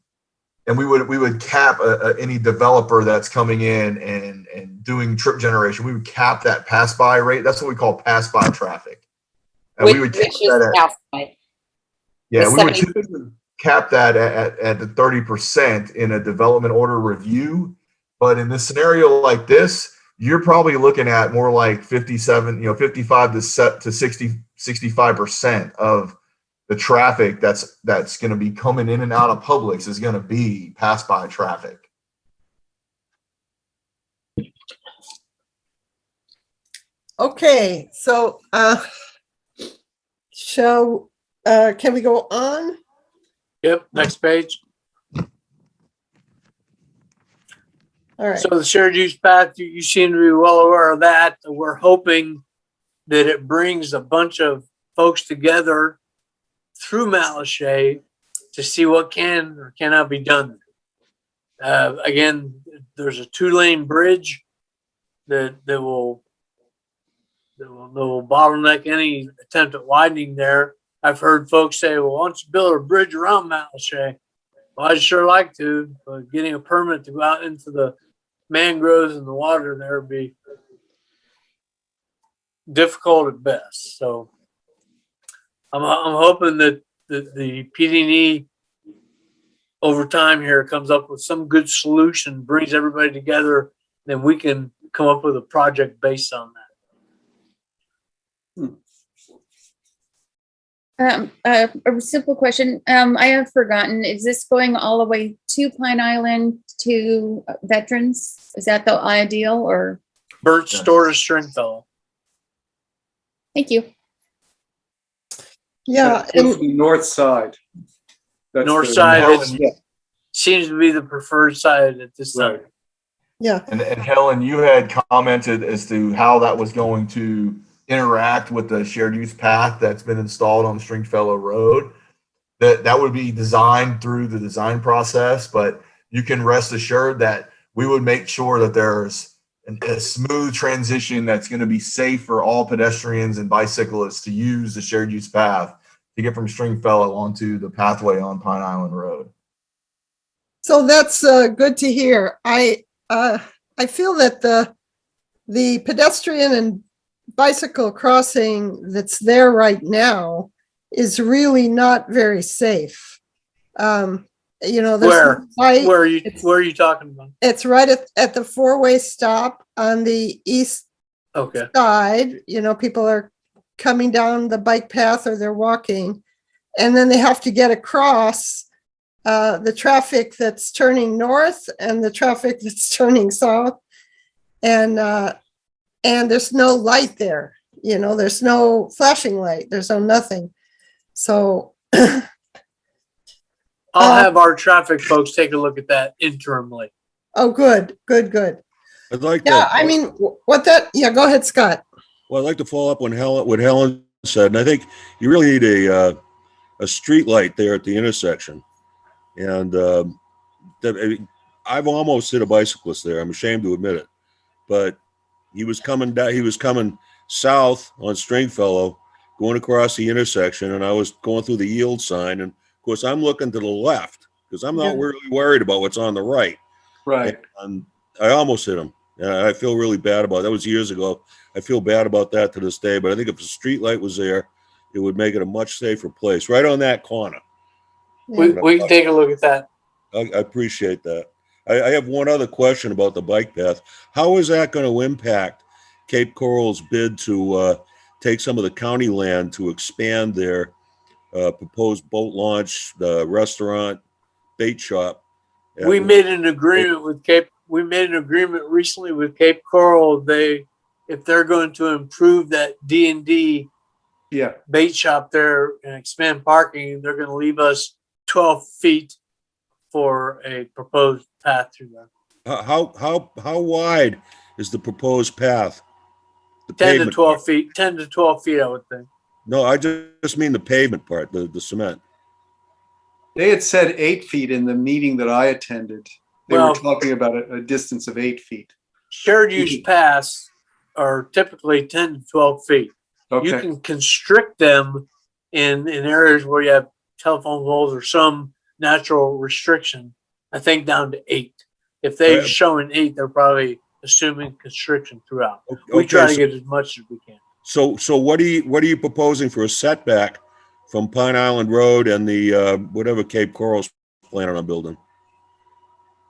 we would cap any developer that's coming in and doing trip generation. We would cap that pass by rate. That's what we call pass by traffic. And we would cap that at, yeah, we would typically cap that at the 30% in a development order review. But in this scenario like this, you're probably looking at more like 55 to 65% of the traffic that's going to be coming in and out of Publix is going to be pass by traffic. Okay, so can we go on? Yep, next page. All right. So the shared use path, you seem to be well aware of that. We're hoping that it brings a bunch of folks together through Matlacha to see what can or cannot be done. Again, there's a 2-lane bridge that will bottleneck any attempt at widening there. I've heard folks say, well, why don't you build a bridge around Matlacha? Well, I'd sure like to, but getting a permit to go out into the mangroves and the water there would be difficult at best. So I'm hoping that the PD&E over time here comes up with some good solution, brings everybody together, then we can come up with a project based on that. A simple question. I have forgotten. Is this going all the way to Pine Island to Veterans? Is that the ideal or? Birch store to Stringfellow. Thank you. Yeah, It's the north side. That's North the- side Yeah. seems to be the preferred side at this time. Right. Yeah. And Helen, you had commented as to how that was going to interact with the shared use path that's been installed on Stringfellow Road. That would be designed through the design process, but you can rest assured that we would make sure that there's a smooth transition that's going to be safe for all pedestrians and bicyclists to use the shared use path to get from Stringfellow onto the pathway on Pine Island Road. So that's good to hear. I feel that the pedestrian and bicycle crossing that's there right now is really not very safe. There's Where? light. Where are you talking about? It's right at the four-way stop on the east Okay. side. People are coming down the bike path or they're walking, and then they have to get across the traffic that's turning north and the traffic that's turning south. And there's no light there. There's no flashing light. There's no nothing. So I'll have our traffic folks take a look at that interimly. oh, good. I'd like Yeah, to. Yeah, go ahead, Scott. Well, I'd like to follow up on what Helen said, and I think you really need a street light there at the intersection. And I've almost hit a bicyclist there. I'm ashamed to admit it, but he was coming down. He was coming south on Stringfellow, going across the intersection, and I was going through the yield sign. And of course, I'm looking to the left because I'm not really worried about what's on the right. Right. And I almost hit him. And I feel really bad about it. That was years ago. I feel bad about that to this day. But I think if a street light was there, it would make it a much safer place, right on that corner. We can take a look at that. I appreciate that. I have one other question about the bike path. How is that going to impact Cape Coral's bid to take some of the county land to expand their proposed boat launch, the restaurant, bait shop? We made an agreement with we made an agreement recently with Cape Coral. If they're going to improve that D&D bait shop there and expand parking, they're going to leave us 12 feet for a proposed path through there. How wide is the proposed path? The 10 to pavement 12 part? feet. 10 to 12 feet, I would think. No, I just mean the pavement part, the cement. They had said 8 feet in the meeting that I attended. They were talking about a distance of 8 feet. Shared use paths are typically 10 to 12 feet. Okay. You can constrict them in areas where you have telephone poles or some natural restriction, I think down to 8. If they're showing 8, they're probably assuming constriction throughout. We try to get as much as we can. So what are you proposing for a setback from Pine Island Road and the whatever Cape Coral's planning on building?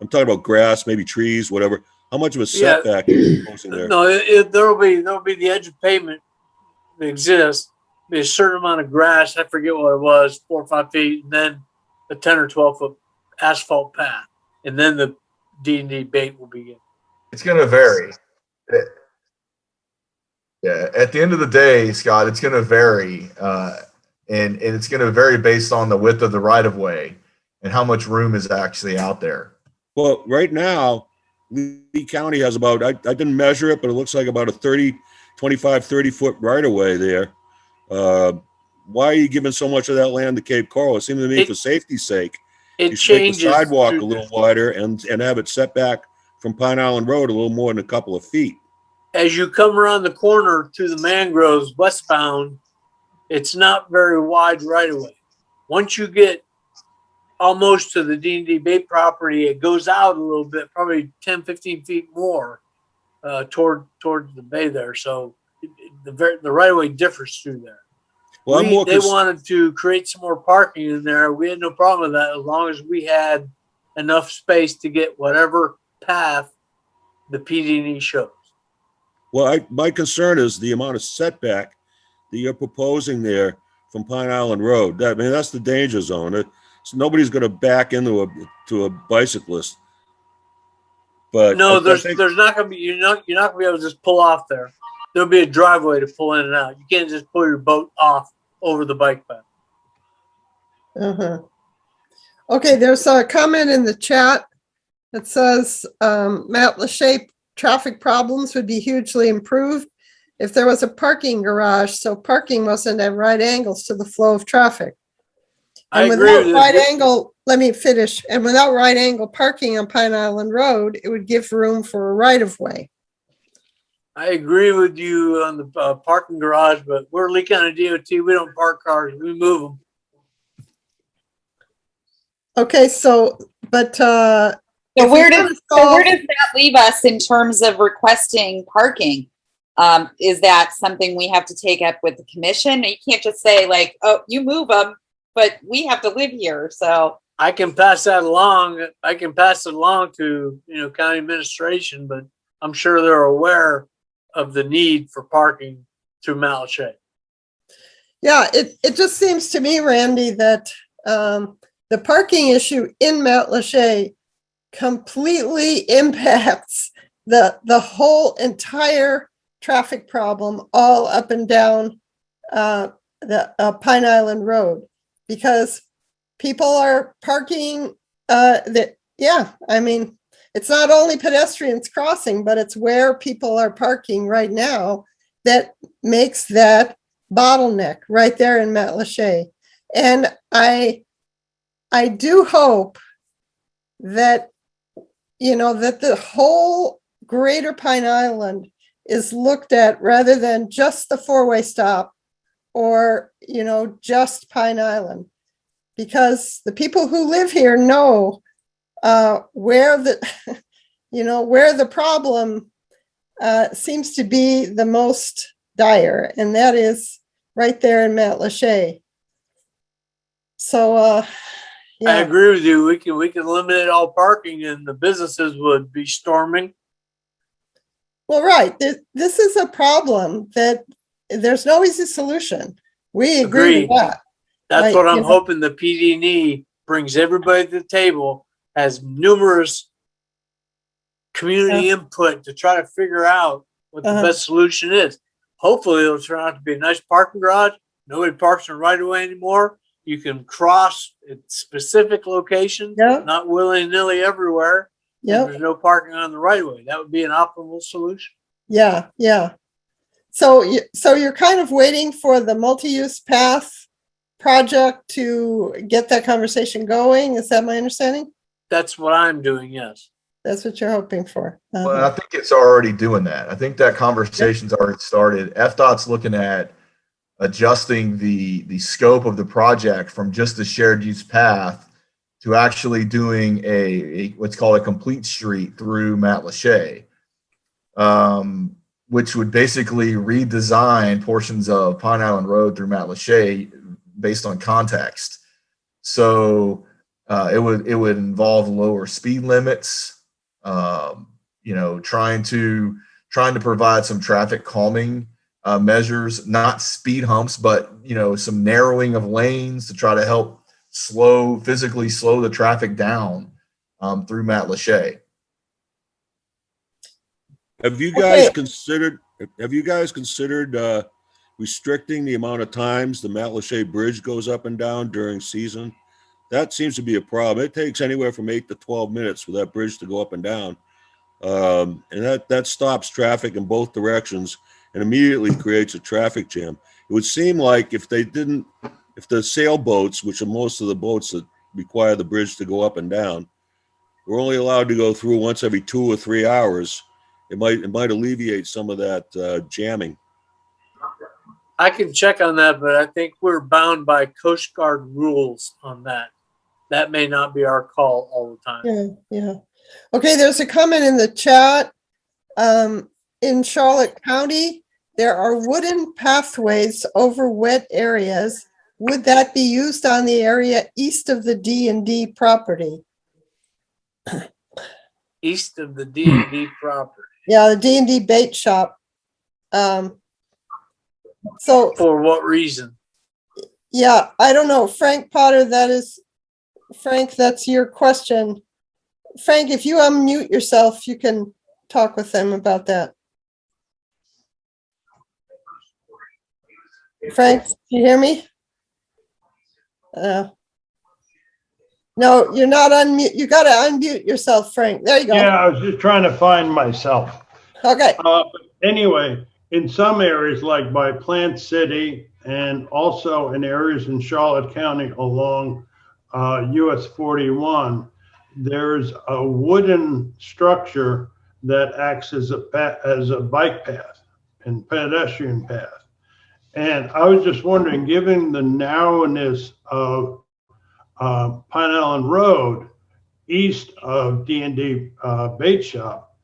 I'm talking about grass, maybe trees, whatever. How much of a setback are you proposing there? No, there'll be the edge of pavement that exists. Be a certain amount of grass. I forget what it was, 4 or 5 feet, and then a 10 or 12 foot asphalt path, and then the D&D bait will begin. It's going to vary. Yeah, at the end of the day, Scott, it's going to vary, and it's going to vary based on the width of the right of way and how much room is actually out there. Well, right now, Lee County has about, I didn't measure it, but it looks like about a 25, 30 foot right of way there. Why are you giving so much of that land to Cape Coral? It seems to me for safety's sake, you should make the sidewalk a little wider and have it set back from Pine Island Road a little more than a couple of feet. As you come around the corner to the mangroves westbound, it's not very wide right away. Once you get almost to the D&D bait property, it goes out a little bit, probably 10, 15 feet more towards the bay there. So the right of way differs through there. Well, They wanted to create some more parking in there. We had no problem with that as long as we had enough space to get whatever path the PD&E shows. Well, my concern is the amount of setback that you're proposing there from Pine Island Road. That's the danger zone. So nobody's going to back into a bicyclist. But no, there's not going to be. You're not going to be able to just pull off there. There'll be a driveway to pull in and out. You can't just pull your boat off over the bike path. Okay, there's a comment in the chat It says, Mount Lachey traffic problems would be hugely improved if there was a parking garage, so parking wasn't at right angles to the flow of traffic. I And agree without with right you. angle, let me finish. And without right angle parking on Pine Island Road, it would give room for a right of way. I agree with you on the parking garage, but we're Lee County DOT. We don't park cars. We move them. Okay, so, but, So if where we does, wanna so where solve- does that leave us in terms of requesting parking? Is that something we have to take up with the commission? You can't just say like, oh, you move them, but we have to live here, so. I can pass that along. I can pass it along to, county administration, but I'm sure they're aware of the need for parking through Mount Lachey. Yeah, it just seems to me, Randy, that the parking issue in Mount Lachey completely impacts the whole entire traffic problem all up and down the Pine Island Road, because people are parking I mean, it's not only pedestrians crossing, but it's where people are parking right now that makes that bottleneck right there in Mount Lachey. And I do hope that, that the whole greater Pine Island is looked at rather than just the four-way stop or, just Pine Island. Because the people who live here know where the, where the problem seems to be the most dire, and that is right there in Mount Lachey. So, I yeah, agree with you. We can eliminate all parking and the businesses would be storming. well, right. This is a problem that there's no easy solution. We agree Agreed. with that. That's Right, what I'm hoping the PD&E brings everybody to the table, has numerous community input to try to figure out what the best solution is. Hopefully it'll turn out to be a nice parking garage. Nobody parks in right away anymore. You can cross at specific locations, not willy-nilly everywhere. And there's no parking on the right of way. That would be an optimal solution. Yeah. So you're kind of waiting for the multi-use path project to get that conversation going. Is that my understanding? That's what I'm doing, yes. That's what you're hoping for. Well, I think it's already doing that. I think that conversation's already started. FDOT's looking at adjusting the scope of the project from just the shared use path to actually doing a what's called a complete street through Mount Lachey, which would basically redesign portions of Pine Island Road through Mount Lachey based on context. So it would involve lower speed limits, trying to provide some traffic calming measures, not speed humps, but some narrowing of lanes to try to help physically slow the traffic down through Mount Lachey. Have you guys considered restricting the amount of times the Mount Lachey Bridge goes up and down during season? That seems to be a problem. It takes anywhere from 8 to 12 minutes for that bridge to go up and down. And that stops traffic in both directions and immediately creates a traffic jam. It would seem like if the sailboats, which are most of the boats that require the bridge to go up and down, were only allowed to go through once every 2 or 3 hours, it might alleviate some of that jamming. I can check on that, but I think we're bound by Coast Guard rules on that. That may not be our call all the time. Yeah. Okay, there's a comment in the chat. In Charlotte County, there are wooden pathways over wet areas. Would that be used on the area east of the D&D property? East of the D&D property. Yeah, the D&D bait shop. So for what reason? Yeah, I don't know. Frank Potter, Frank, that's your question. Frank, if you unmute yourself, you can talk with them about that. Frank, do you hear me? No, you're not unmute. You got to unmute yourself, Frank. There you go. Yeah, I was just trying to find myself. Okay. Anyway, in some areas like by Plant City and also in areas in Charlotte County along US 41, there's a wooden structure that acts as a bike path and pedestrian path. And I was just wondering, given the narrowness of Pine Island Road east of D&D Bait Shop,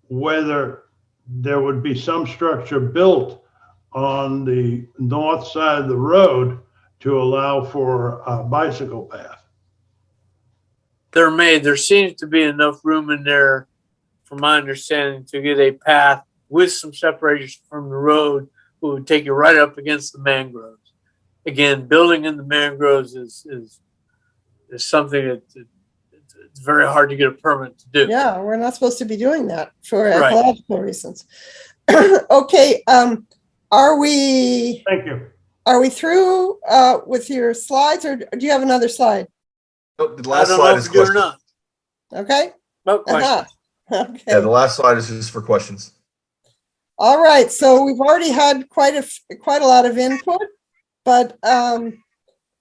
whether there would be some structure built on the north side of the road to allow for a bicycle path. There seems to be enough room in there, from my understanding, to get a path with some separation from the road, that would take you right up against the mangroves. Again, building in the mangroves is something that it's very hard to get a permit to do. Yeah, we're not supposed to be doing that for Right. ecological reasons. Okay, are we Thank you. through with your slides, or do you have another slide? Oh, the I last don't slide know is if you do or questions. not. Okay. But Uh-huh. questions. Yeah, the Okay. last slide is just for questions. All right. So we've already had quite a lot of input, but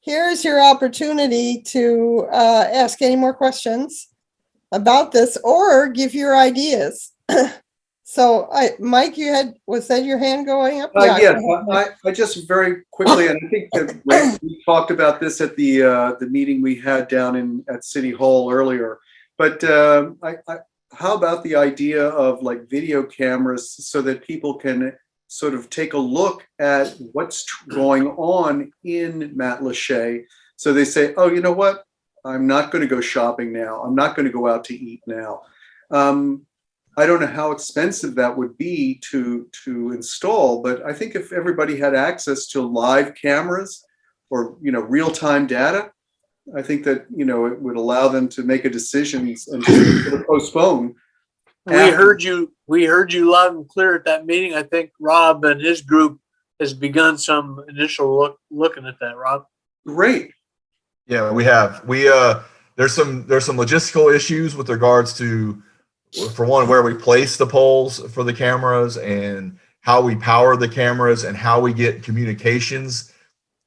here's your opportunity to ask any more questions about this or give your ideas. So, Mike, was that your hand going up? Yeah, go ahead, Mike. I just very quickly, and I think that we talked about this at the meeting we had down at City Hall earlier. But how about the idea of like video cameras so that people can sort of take a look at what's going on in Matlacha? So they say, oh, you know what? I'm not going to go shopping now. I'm not going to go out to eat now. I don't know how expensive that would be to install, but I think if everybody had access to live cameras or, real-time data, I think that, it would allow them to make a decision and to postpone. We heard you loud and clear at that meeting. I think Rob and his group has begun some initial looking at that, Rob. Great. Yeah, we have. There's some logistical issues with regards to, for one, where we place the poles for the cameras and how we power the cameras and how we get communications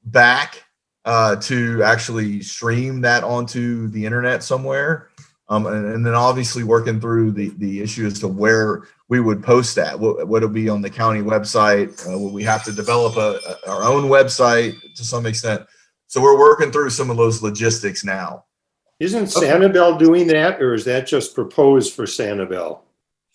back to actually stream that onto the internet somewhere. And then obviously working through the issue as to where we would post that. Would it be on the county website? Will we have to develop our own website to some extent? So we're working through some of those logistics now. Isn't Sanibel doing that, or is that just proposed for Sanibel?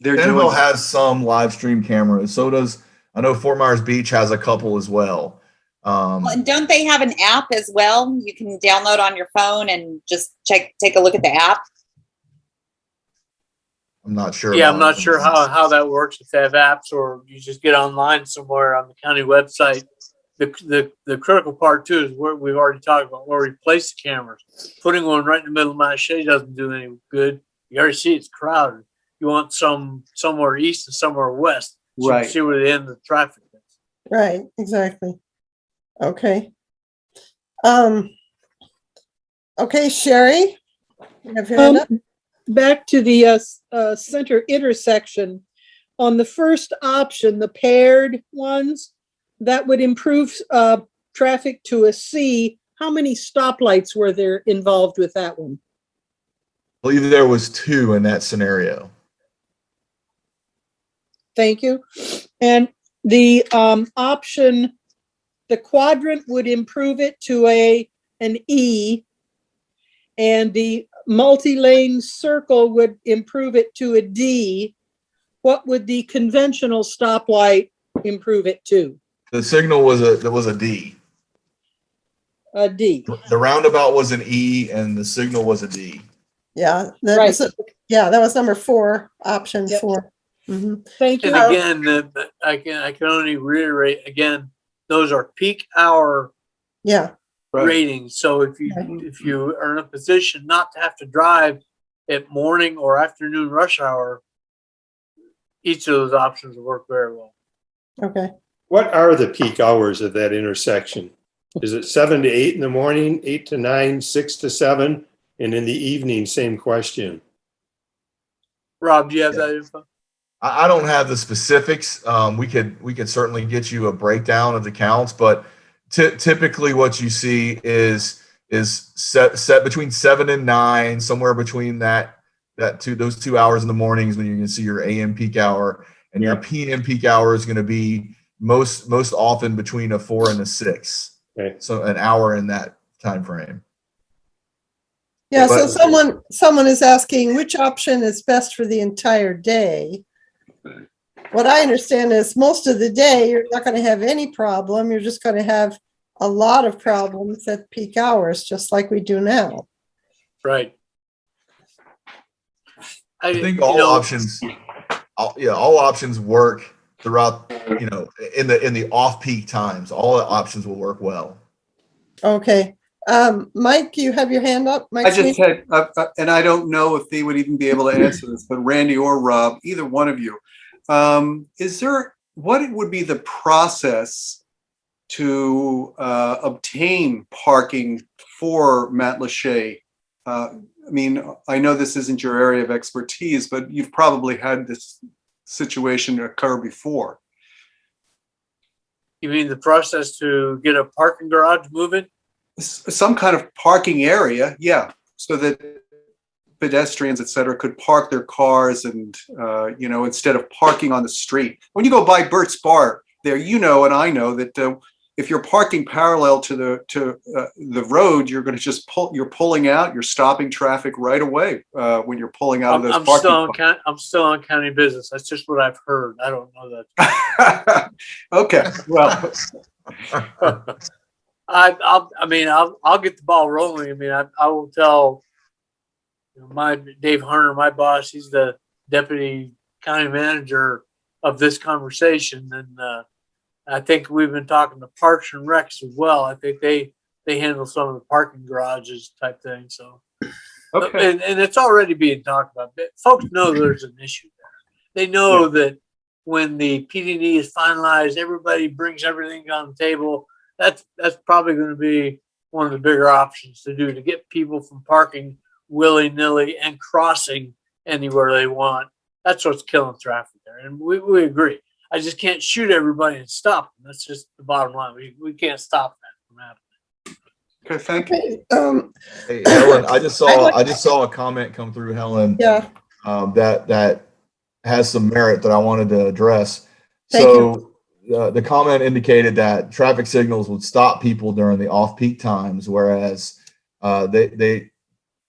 Sanibel has some live stream cameras. So does, I know Fort Myers Beach has a couple as well. And don't they have an app as well? You can download on your phone and just take a look at the app. I'm not sure. Yeah, I'm not sure how that works, if they have apps or you just get online somewhere on the county website. The critical part too is where we've already talked about where we place the cameras. Putting one right in the middle of my shade doesn't do any good. You already see it's crowded. You want somewhere east and somewhere west. So Right. you can see where the end of the traffic is. Right, exactly. Okay. Okay, Sherry, you have your hand up? Back to the center intersection. On the first option, the paired ones, that would improve traffic to a C. How many stoplights were there involved with that one? I believe there was 2 in that scenario. Thank you. And the option, the quadrant would improve it to an E, and the multi-lane circle would improve it to a D. What would the conventional stoplight improve it to? The signal was a D. A D. The roundabout was an E and the signal was a D. Yeah, Right. that was number 4, option Yep. 4. Mhm. Thank you. And again, I can only reiterate again, those are peak hour Yeah, ratings. So if you are in a position not to have to drive at morning or afternoon rush hour, each of those options will work very well. okay. What are the peak hours of that intersection? Is it 7 to 8 in the morning, 8 to 9, 6 to 7, And in the evening, same question. Rob, do you have that info? I don't have the specifics. We could certainly get you a breakdown of the counts, but typically what you see is set between 7 and 9, somewhere between those 2 hours in the mornings when you're going to see your AM peak hour, and your PM peak hour is going to be most often between a 4 and a 6. Okay. So an hour in that time frame. Yeah, so But- someone is asking which option is best for the entire day. What I understand is most of the day, you're not going to have any problem. You're just going to have a lot of problems at peak hours, just like we do now. Right. I think all options work throughout, in the off-peak times. All the options will work well. Okay. Mike, you have your hand up? Mike I just Sweeney? had, and I don't know if they would even be able to answer this, but Randy or Rob, either one of you, what would be the process to obtain parking for Matlacha? I mean, I know this isn't your area of expertise, but you've probably had this situation occur before. You mean the process to get a parking garage moving? Some kind of parking area, yeah, so that pedestrians, et cetera, could park their cars and, instead of parking on the street. When you go by Burt's Bar there, and I know that if you're parking parallel to the road, you're going to just you're pulling out, you're stopping traffic right away when you're pulling out of those parking. I'm still on county business. That's just what I've heard. I don't know that. Okay, well. I'll get the ball rolling. I mean, I will tell my Dave Harner, my boss, he's the deputy county manager of this conversation. And I think we've been talking to Parks and Recs as well. I think they handle some of the parking garages type thing. So, okay. And it's already being talked about. Folks know there's an issue there. They know that when the PD&E is finalized, everybody brings everything on the table. That's probably going to be one of the bigger options to do to get people from parking willy-nilly and crossing anywhere they want. That's what's killing traffic there. And we agree. I just can't shoot everybody and stop them. That's just the bottom line. We can't stop that from happening. Okay, thank you. Hey, Helen, I just saw a comment come through, Helen. Yeah. That has some merit that I wanted to address. Thank you. The comment indicated that traffic signals would stop people during the off-peak times, whereas they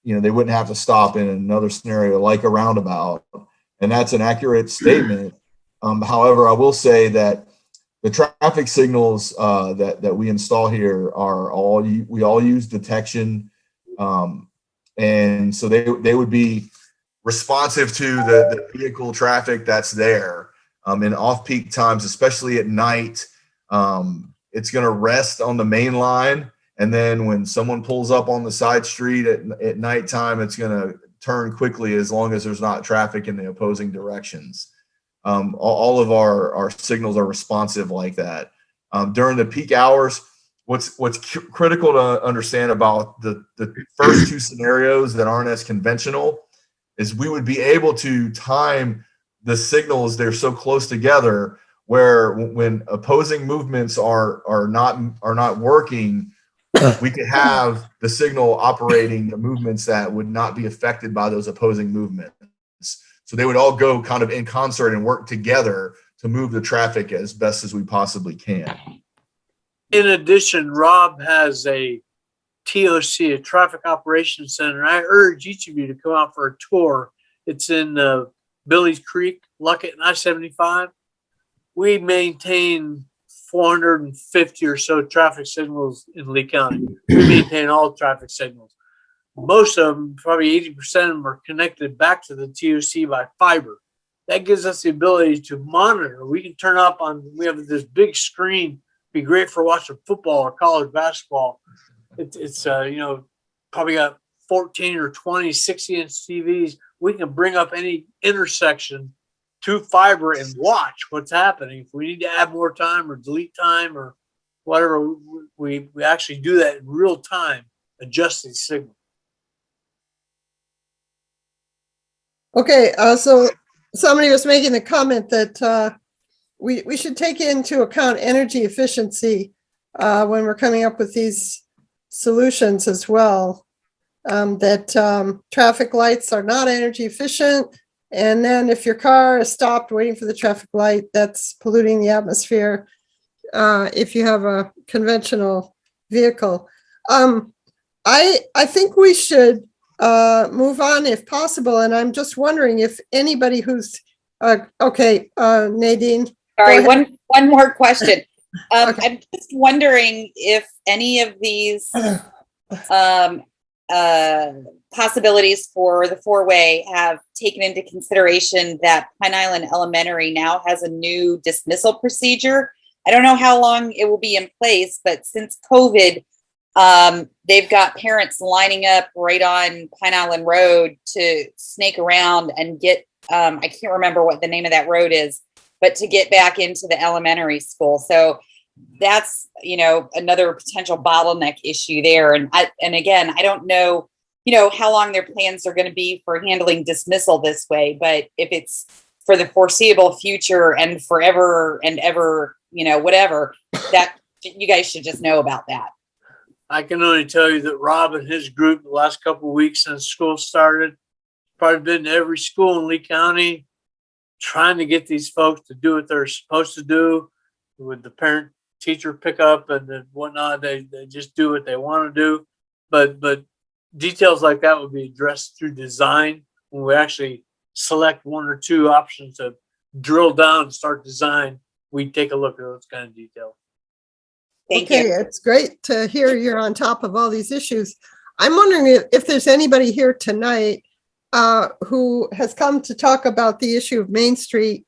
wouldn't have to stop in another scenario like a roundabout, and that's an accurate statement. However, I will say that the traffic signals that we install here we all use detection, and so they would be responsive to the vehicle traffic that's there. In off-peak times, especially at night, it's going to rest on the main line. And then when someone pulls up on the side street at nighttime, it's going to turn quickly as long as there's not traffic in the opposing directions. All of our signals are responsive like that. During the peak hours, what's critical to understand about the first two scenarios that aren't as conventional is we would be able to time the signals, they're so close together where when opposing movements are not working, we could have the signal operating the movements that would not be affected by those opposing movements. So they would all go kind of in concert and work together to move the traffic as best as we possibly can. In addition, Rob has a TOC, a Traffic Operations Center. I urge each of you to come out for a tour. It's in Billy's Creek, Luckett, and I-75. We maintain 450 or so traffic signals in Lee County. We maintain all traffic signals. Most of them, probably 80% of them, are connected back to the TOC by fiber. That gives us the ability to monitor. We can turn up we have this big screen, be great for watching football or college basketball. It's probably got 14 or 20 60-inch TVs. We can bring up any intersection to fiber and watch what's happening. If we need to add more time or delete time or whatever, we actually do that in real time, adjust the signal. Okay, so somebody was making the comment that we should take into account energy efficiency when we're coming up with these solutions as well. That traffic lights are not energy efficient. And then if your car is stopped waiting for the traffic light, that's polluting the atmosphere if you have a conventional vehicle. I think we should move on if possible. And I'm just wondering if anybody who's, Nadine. Sorry, Go ahead. one more question. Okay. I'm just wondering if any of these possibilities for the four-way have taken into consideration that Pine Island Elementary now has a new dismissal procedure. I don't know how long it will be in place, but since COVID, they've got parents lining up right on Pine Island Road to snake around and get, I can't remember what the name of that road is, but to get back into the elementary school. So that's, another potential bottleneck issue there. And again, I don't know, how long their plans are going to be for handling dismissal this way, but if it's for the foreseeable future and forever and ever, whatever, that you guys should just know about that. I can only tell you that Rob and his group the last couple of weeks since school started, probably been to every school in Lee County, trying to get these folks to do what they're supposed to do with the parent teacher pickup and then whatnot. They just do what they want to do. But details like that would be addressed through design when we actually select one or two options to drill down and start design. We take a look at those kind of details. Thank Okay, you. it's great to hear you're on top of all these issues. I'm wondering if there's anybody here tonight who has come to talk about the issue of Main Street,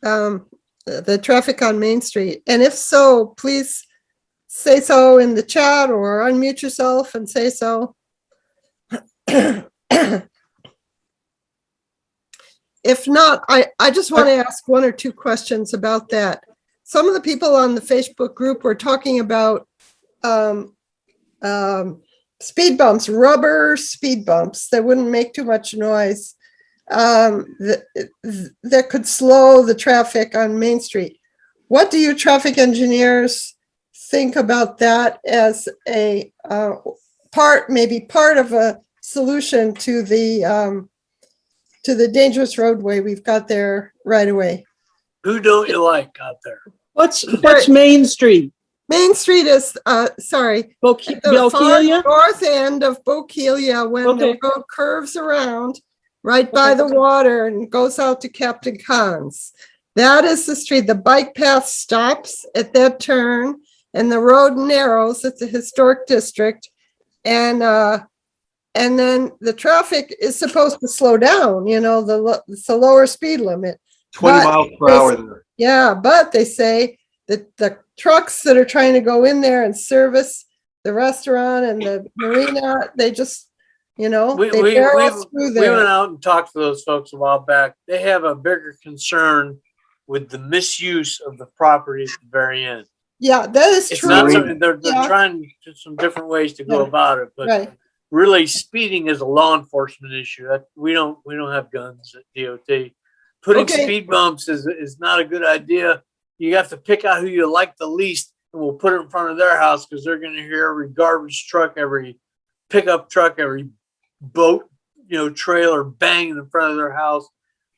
the traffic on Main Street. And if so, please say so in the chat or unmute yourself and say so. If not, I just want to ask one or two questions about that. Some of the people on the Facebook group were talking about speed bumps, rubber speed bumps that wouldn't make too much noise, that could slow the traffic on Main Street. What do you traffic engineers think about that as a maybe part of a solution to the dangerous roadway we've got there right away? Who don't you like out there? What's Main Street? Main Street is, sorry, the far Bokeelia? north end of Bokeelia when Okay. the road curves around right by the water and goes out to Captain Khan's. That is the street. The bike path stops at that turn and the road narrows. It's a historic district. And then the traffic is supposed to slow down, it's a lower speed limit. 20 But miles per hour there. Yeah, but they say that the trucks that are trying to go in there and service the restaurant and the marina, they just, they barrel through We went there. out and talked to those folks a while back. They have a bigger concern with the misuse of the property at the very end. Yeah, that is It's true. not something they're Yeah. trying some different ways to go Yeah. about it, but Right. really speeding is a law enforcement issue. We don't have guns at DOT. Putting Okay. speed bumps is not a good idea. You have to pick out who you like the least, and we'll put it in front of their house because they're going to hear every garbage truck, every pickup truck, every boat, trailer banging in front of their house.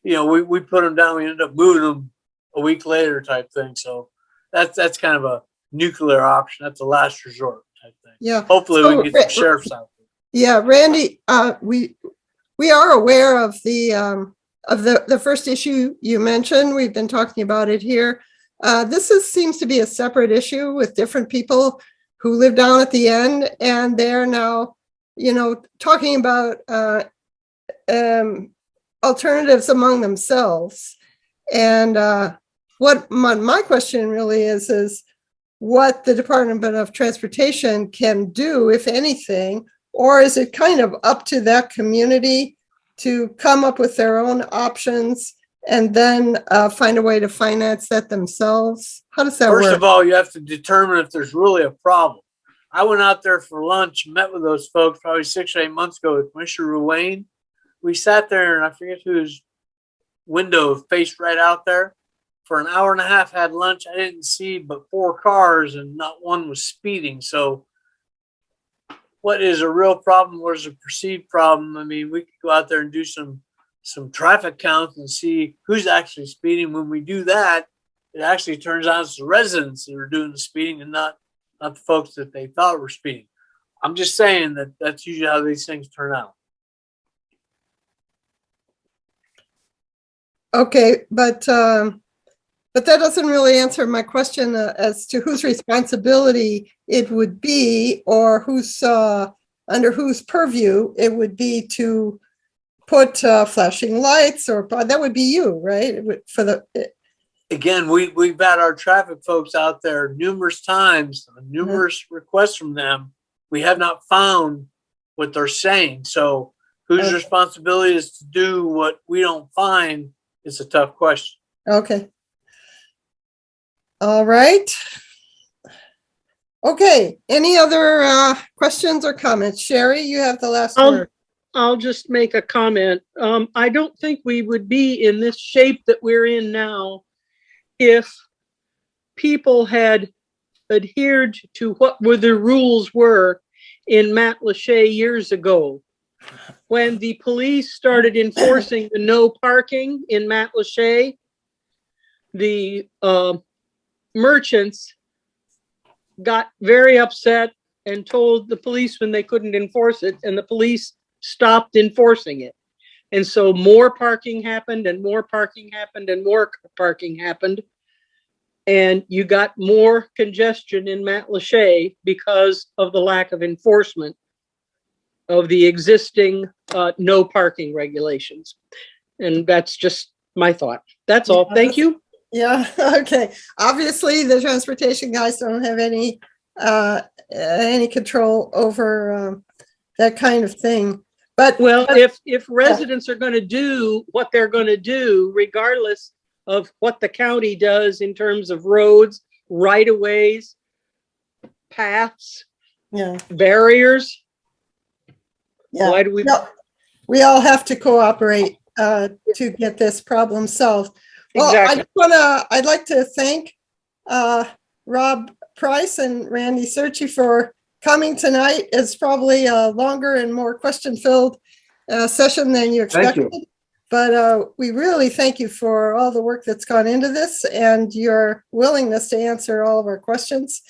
We put them down. We end up moving them a week later, type thing. So that's kind of a nuclear option. That's a last resort type thing. Yeah. Hopefully So, we can get some sheriffs out there. Yeah, Randy, we are aware of the first issue you mentioned. We've been talking about it here. This seems to be a separate issue with different people who live down at the end, and they're now, talking about alternatives among themselves. And what my question really is what the Department of Transportation can do, if anything, or is it kind of up to that community to come up with their own options and then find a way to finance that themselves? How does that work? First of all, you have to determine if there's really a problem. I went out there for lunch, met with those folks probably 6 or 8 months ago with Commissioner Ruane. we sat there and I forget whose window faced right out there for an hour and a half, had lunch. I didn't see but 4 cars and not one was speeding. So what is a real problem? What is a perceived problem? I mean, we could go out there and do some traffic counts and see who's actually speeding. When we do that, it actually turns out it's the residents that are doing the speeding and not the folks that they thought were speeding. I'm just saying that that's usually how these things turn out. Okay, but that doesn't really answer my question as to whose responsibility it would be, or who's under whose purview it would be to put flashing lights, or that would be you, right? Again, we've had our traffic folks out there numerous times, numerous requests from them. We have not found what they're saying. So whose responsibility is to do what we don't find is a tough question. Okay. All right. Okay. Any other questions or comments? Sherry, you have the last word. I'll just make a comment. I don't think we would be in this shape that we're in now if people had adhered to what the rules were in Matlacha years ago. When the police started enforcing the no parking in Matlacha, the merchants got very upset and told the policemen they couldn't enforce it, and the police stopped enforcing it. And so more parking happened, and more parking happened, and more parking happened. And you got more congestion in Matlacha because of the lack of enforcement of the existing no parking regulations. And that's just my thought. That's all. Thank you. Yeah, okay. Obviously, the transportation guys don't have any control over that kind of thing. But if residents are going to do what they're going to do, regardless of what the county does in terms of roads, right-of-ways, paths, barriers, why do we? No, we all have to cooperate to get this problem solved. Well, Exactly. I'd like to thank Rob Price and Randy Cerchie for coming tonight. It's probably a longer and more question-filled session than you expected. Thank you. But we really thank you for all the work that's gone into this and your willingness to answer all of our questions.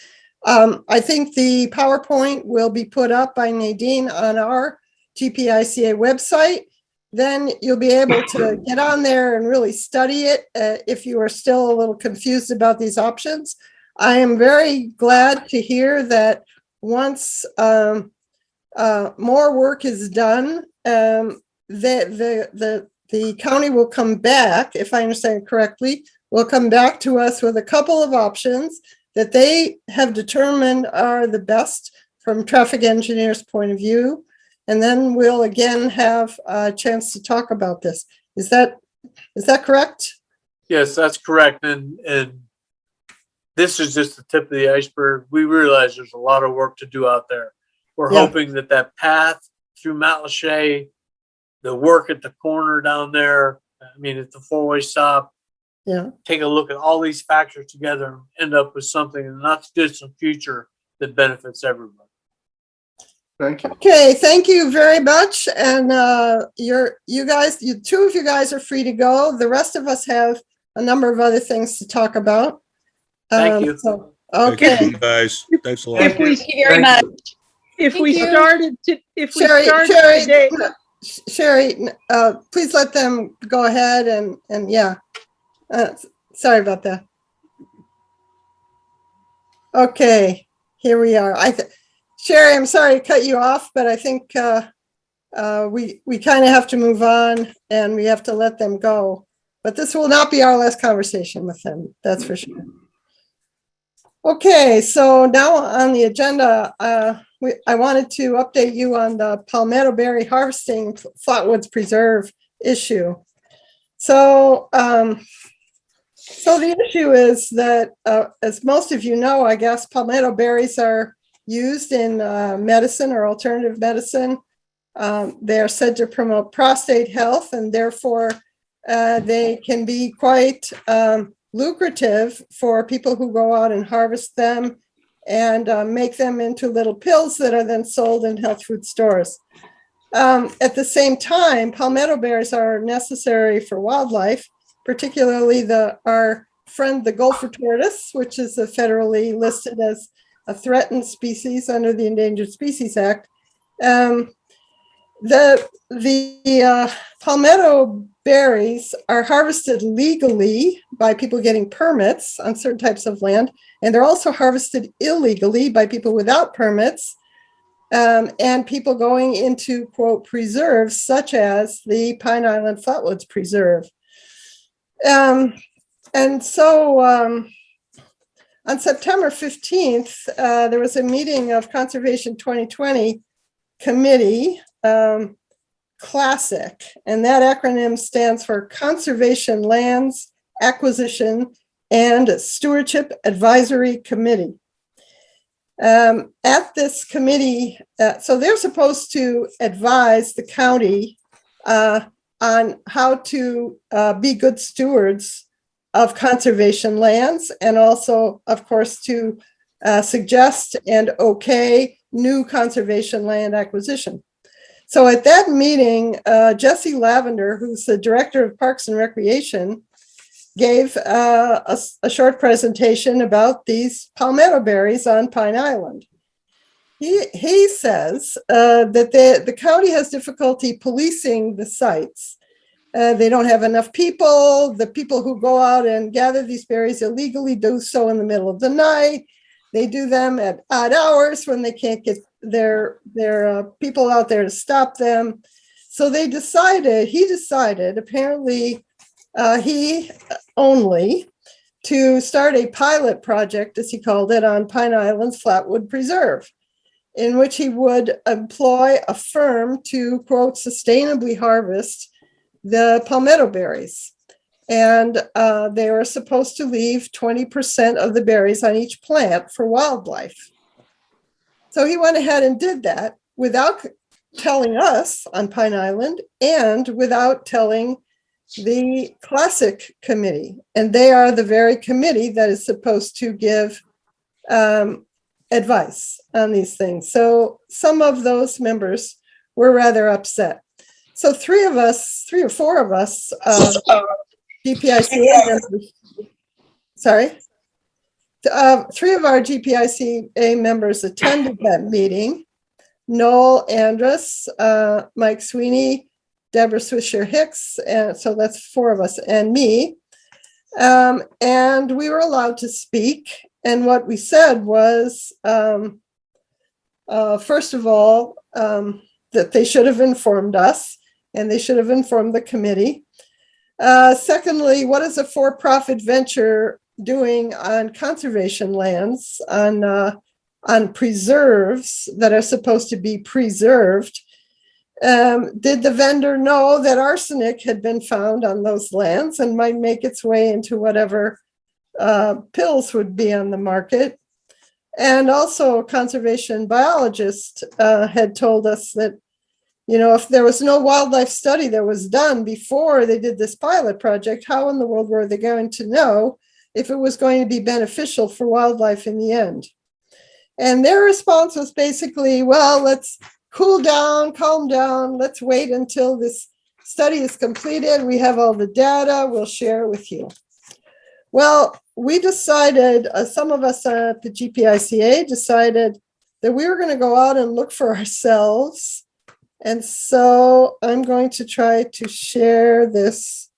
I think the PowerPoint will be put up by Nadine on our GPICA website. Then you'll be able to get on there and really study it if you are still a little confused about these options. I am very glad to hear that once more work is done, the county will come back, if I understand correctly, will come back to us with a couple of options that they have determined are the best from traffic engineers' point of view. And then we'll again have a chance to talk about this. Is that correct? Yes, that's correct. And this is just the tip of the iceberg. We realize there's a lot of work to do out there. We're hoping that path through Matlacha, the work at the corner down there, I mean, at the four-way stop, take a look at all these factors together and end up with something in the not too distant future that benefits everybody. Thank you. Okay, thank you very much. And two of you guys are free to go. The rest of us have a number of other things to talk about. Thank you. Okay. Thank you, guys. Thanks a lot. If we Thank you very much. Sherry, Sherry, please let them go ahead and sorry about that. Okay, here we are. Sherry, I'm sorry to cut you off, but I think we kind of have to move on and we have to let them go. But this will not be our last conversation with them, that's for sure. Okay, so now on the agenda, I wanted to update you on the Palmetto berry harvesting Flatwoods Preserve issue. So, the issue is that, as most of you know, I guess palmetto berries are used in medicine or alternative medicine. They are said to promote prostate health, and therefore they can be quite lucrative for people who go out and harvest them and make them into little pills that are then sold in health food stores. At the same time, palmetto berries are necessary for wildlife, particularly our friend, the gopher tortoise, which is federally listed as a threatened species under the Endangered Species Act. The palmetto berries are harvested legally by people getting permits on certain types of land, and they're also harvested illegally by people without permits, and people going into, quote, preserves, such as the Pine Island Flatwoods Preserve. And so on September 15th, there was a meeting of Conservation 2020 Committee, CLASSIC, and that acronym stands for Conservation Lands Acquisition and Stewardship Advisory Committee. At this committee, so they're supposed to advise the county on how to be good stewards of conservation lands, and also, of course, to suggest and okay new conservation land acquisition. So at that meeting, Jesse Lavender, who's the director of Parks and Recreation, gave a short presentation about these palmetto berries on Pine Island. He says that the county has difficulty policing the sites. They don't have enough people. The people who go out and gather these berries illegally do so in the middle of the night. They do them at odd hours when they can't get their people out there to stop them. So he decided, apparently he only, to start a pilot project, as he called it, on Pine Island's Flatwood Preserve, in which he would employ a firm to, quote, sustainably harvest the palmetto berries. And they were supposed to leave 20% of the berries on each plant for wildlife. So he went ahead and did that without telling us on Pine Island and without telling the CLASSIC committee. And they are the very committee that is supposed to give advice on these things. So some of those members were rather upset. So three or four of us, GPICA members, three of our GPICA members attended that meeting. Noel Andrus, Mike Sweeney, Deborah Swisher Hicks, and so that's four of us, and me. And we were allowed to speak. And what we said was, first of all, that they should have informed us, and they should have informed the committee. Secondly, what is a for-profit venture doing on conservation lands, on preserves that are supposed to be preserved? Did the vendor know that arsenic had been found on those lands and might make its way into whatever pills would be on the market? And also, a conservation biologist had told us that, you know, if there was no wildlife study that was done before they did this pilot project, how in the world were they going to know if it was going to be beneficial for wildlife in the end? And their response was basically, well, let's cool down, calm down. Let's wait until this study is completed. We have all the data. We'll share it with you. Well, we decided, some of us at the GPICA decided that we were going to go out and look for ourselves. And so I'm going to try to share this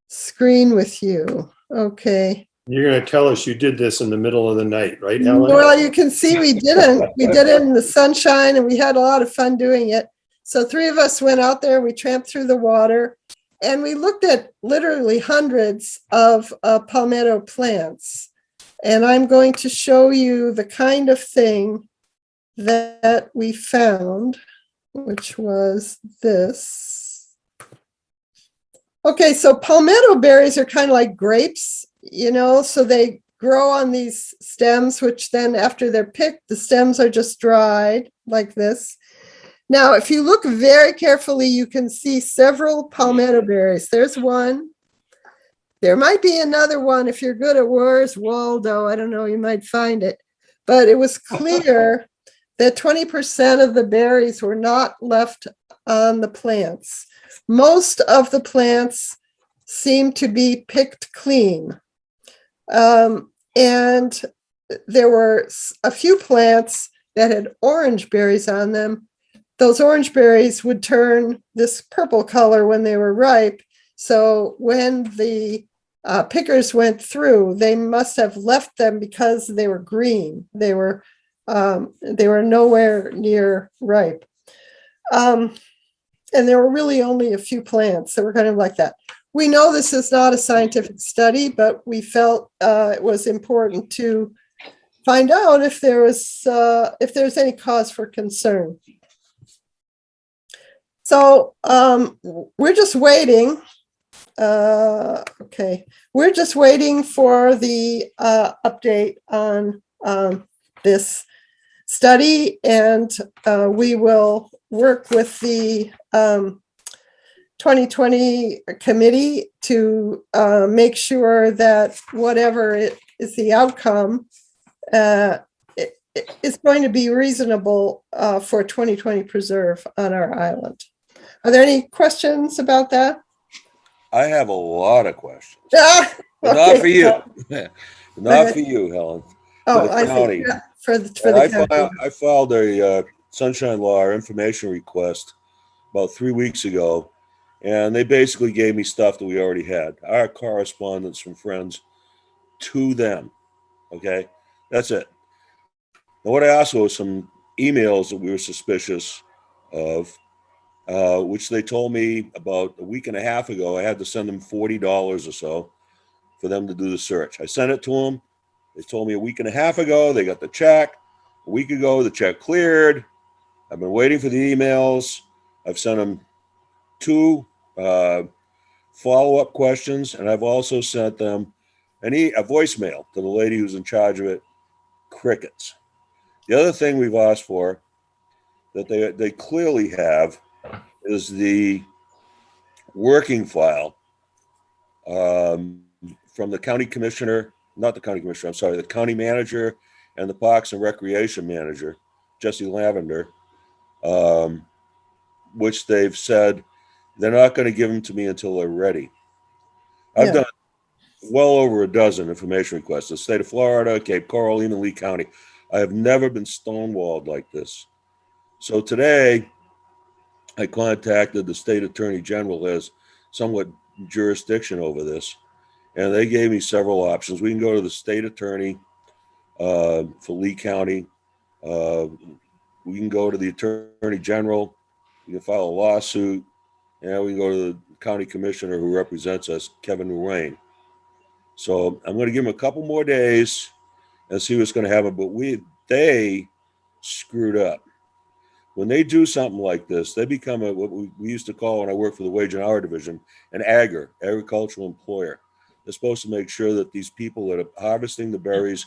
screen with you. Okay. You're going to tell us you did this in the middle of the night, right, Helen? Well, you can see we didn't. We did it in the sunshine, and we had a lot of fun doing it. So three of us went out there, we tramped through the water, and we looked at literally hundreds of palmetto plants. And I'm going to show you the kind of thing that we found, which was this. Okay, so palmetto berries are kind of like grapes, you know, so they grow on these stems, which then after they're picked, the stems are just dried like this. Now, if you look very carefully, you can see several palmetto berries. There's one. There might be another one. If you're good at Where's Waldo, I don't know, you might find it. But it was clear that 20% of the berries were not left on the plants. Most of the plants seemed to be picked clean. And there were a few plants that had orange berries on them. Those orange berries would turn this purple color when they were ripe. So when the pickers went through, they must have left them because they were green. They were nowhere near ripe. And there were really only a few plants that were kind of like that. We know this is not a scientific study, but we felt it was important to find out if there's any cause for concern. So we're just waiting. Okay, we're just waiting for the update on this study, and we will work with the 2020 committee to make sure that whatever is the outcome is going to be reasonable for 2020 preserve on our island. Are there any questions about that? I have a lot of questions. Ah, But okay. not for you. Not Okay. for you, Helen. Oh, the I county. see. Yeah, for the county. I filed a Sunshine Law information request about 3 weeks ago, and they basically gave me stuff that we already had. Our correspondence from friends to them. Okay, that's it. Now, what I asked was some emails that we were suspicious of, which they told me about a week and a half ago. I had to send them $40 or so for them to do the search. I sent it to them. They told me a week and a half ago they got the check. A week ago the check cleared. I've been waiting for the emails. I've sent them 2 follow-up questions, and I've also sent them a voicemail to the lady who's in charge of it. Crickets. The other thing we've asked for that they clearly have is the working file from the county commissioner, not the county commissioner, I'm sorry, the county manager and the Parks and Recreation manager, Jesse Lavender, which they've said they're not going to give them to me until they're ready. I've done well over a dozen information requests. The state of Florida, Cape Coral, even Lee County. I have never been stonewalled like this. So today, I contacted the state attorney general, as somewhat jurisdiction over this, and they gave me several options. We can go to the state attorney for Lee County. We can go to the attorney general. We can file a lawsuit, and we can go to the county commissioner who represents us, Kevin Lorraine. So I'm going to give him a couple more days and see what's going to happen. But they screwed up. When they do something like this, they become what we used to call, when I worked for the Wage and Hour Division, an agricultural employer. They're supposed to make sure that these people that are harvesting the berries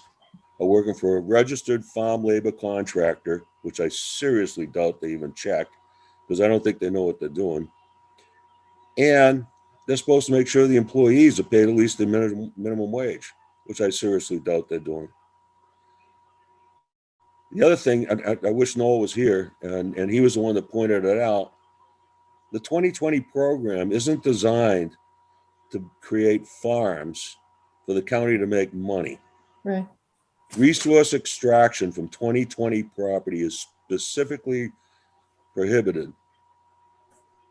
are working for a registered farm labor contractor, which I seriously doubt they even check, because I don't think they know what they're doing. And they're supposed to make sure the employees are paid at least the minimum wage, which I seriously doubt they're doing. The other thing, I wish Noel was here, and he was the one that pointed it out. The 2020 program isn't designed to create farms for the county to make money. Right. Resource extraction from 2020 property is specifically prohibited.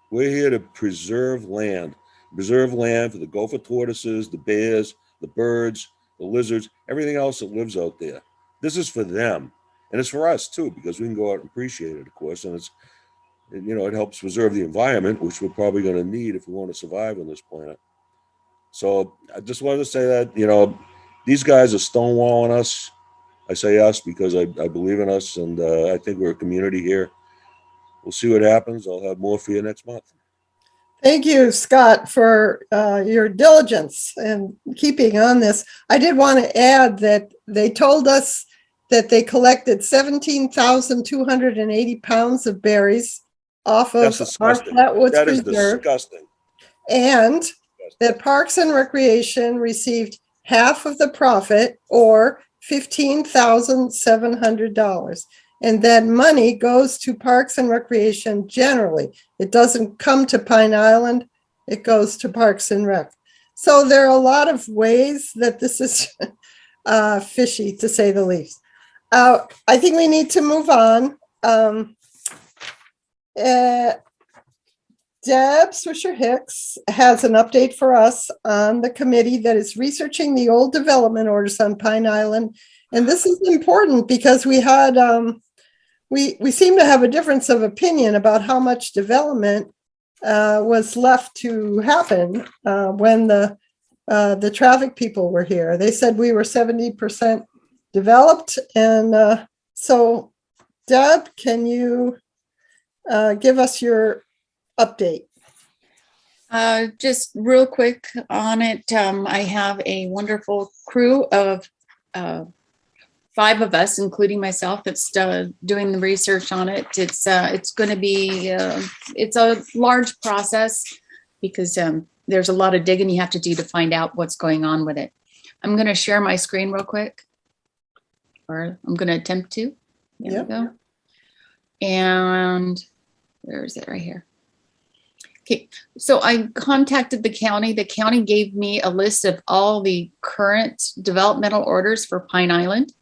We're here to preserve land for the gopher tortoises, the bears, the birds, the lizards, everything else that lives out there. This is for them. And it's for us too, because we can go out and appreciate it, of course. And it helps preserve the environment, which we're probably going to need if we want to survive on this planet. So I just wanted to say that, these guys are stonewalling us. I say us because I believe in us, and I think we're a community here. We'll see what happens. I'll have more for you next month. Thank you, Scott, for your diligence and keeping on this. I did want to add that they told us that they collected 17,280 pounds of berries off of That's our disgusting. Flatwoods That is Preserve, disgusting. and that Parks and Recreation received half of the profit, or $15,700. And that money goes to Parks and Recreation generally. It doesn't come to Pine Island, it goes to Parks and Rec. So there are a lot of ways that this is fishy, to say the least. I think we need to move on. Deb Swisher Hicks has an update for us on the committee that is researching the old development orders on Pine Island. And this is important because we had, we seem to have a difference of opinion about how much development was left to happen when the traffic people were here. They said we were 70% developed. And so Deb, can you give us your update? Just real quick on it. I have a wonderful crew of 5 of us, including myself, that's doing the research on it. It's going to be it's a large process because there's a lot of digging you have to do to find out what's going on with it. I'm going to share my screen real quick, or I'm going to attempt to. There we go. And where is it? Right here. Okay, so I contacted the county. The county gave me a list of all the current developmental orders for Pine Island.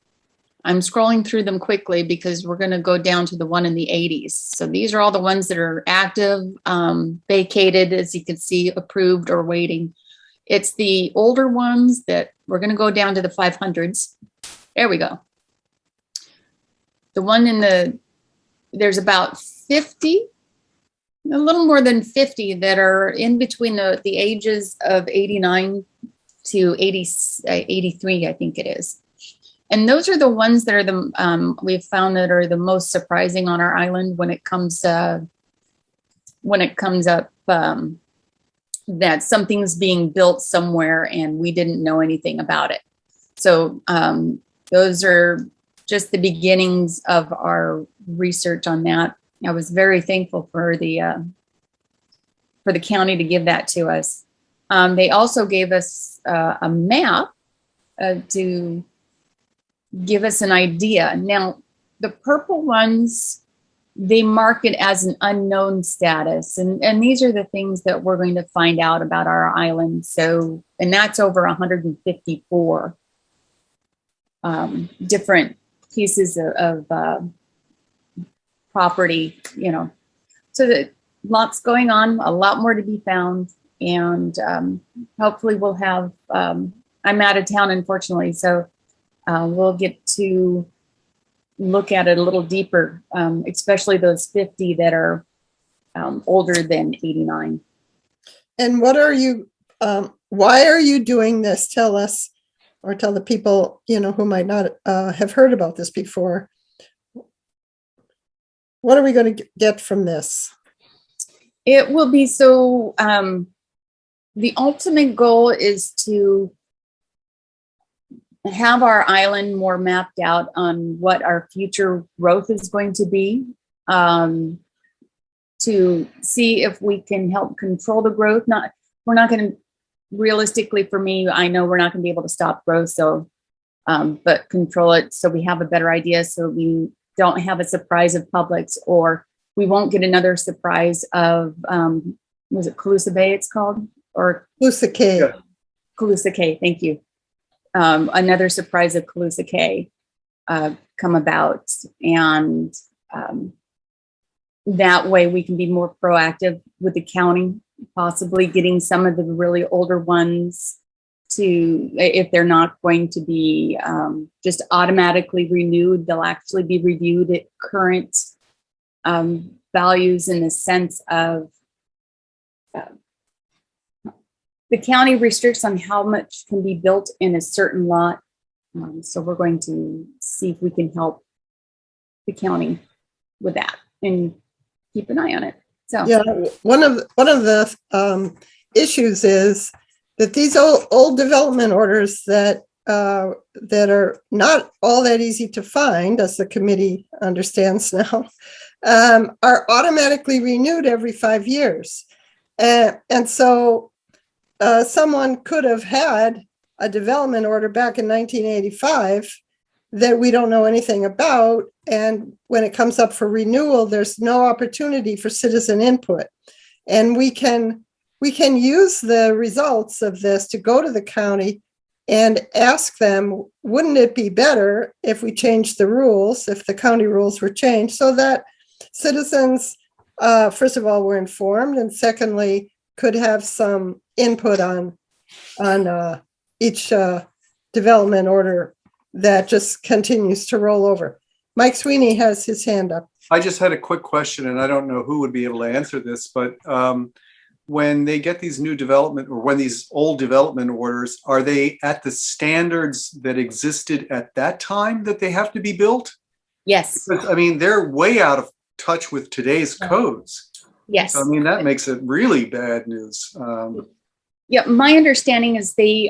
I'm scrolling through them quickly because we're going to go down to the one in the 80s. So these are all the ones that are active, vacated, as you can see, approved or waiting. It's the older ones that we're going to go down to the 500s. There we go. The one in there's about 50, a little more than 50 that are in between the ages of 89 to 83, I think it is. And those are the ones that are we've found that are the most surprising on our island when it comes up that something's being built somewhere and we didn't know anything about it. So those are just the beginnings of our research on that. I was very thankful for the county to give that to us. They also gave us a map to give us an idea. Now, the purple ones, they mark it as an unknown status. And these are the things that we're going to find out about our island. So, and that's over 154 different pieces of property, you know. So that lots going on, a lot more to be found. And hopefully we'll have, I'm out of town, unfortunately, so we'll get to look at it a little deeper, especially those 50 that are older than 89. And what are you, why are you doing this? Tell us, or tell the people, you know, who might not have heard about this before. What are we going to get from this? It will be so, the ultimate goal is to have our island more mapped out on what our future growth is going to be, to see if we can help control the growth. We're not going to, realistically for me, I know we're not going to be able to stop growth, so, but control it so we have a better idea, so we don't have a surprise of Publix, or we won't get another surprise of, was it Calusa Bay it's called? Or Calusa Cay. Yeah. Calusa Cay, thank you. Another surprise of Calusa Cay come about, and that way we can be more proactive with the county, possibly getting some of the really older ones to, if they're not going to be just automatically renewed, they'll actually be reviewed at current values, in the sense of the county restricts on how much can be built in a certain lot. So we're going to see if we can help the county with that and keep an eye on it. So yeah, one of the issues is that these old development orders that are not all that easy to find, as the committee understands now, are automatically renewed every 5 years. And so someone could have had a development order back in 1985 that we don't know anything about. And when it comes up for renewal, there's no opportunity for citizen input. And we can use the results of this to go to the county and ask them, wouldn't it be better if we changed the rules, if the county rules were changed, so that citizens, first of all, were informed, and secondly, could have some input on each development order that just continues to roll over. Mike Sweeney has his hand up. I just had a quick question, and I don't know who would be able to answer this, but when they get these new development, or when these old development orders, are they at the standards that existed at that time that they have to be built? Yes, I mean, they're way out of touch with today's codes. yes. So, I mean, that makes it really bad news. Yeah, my understanding is the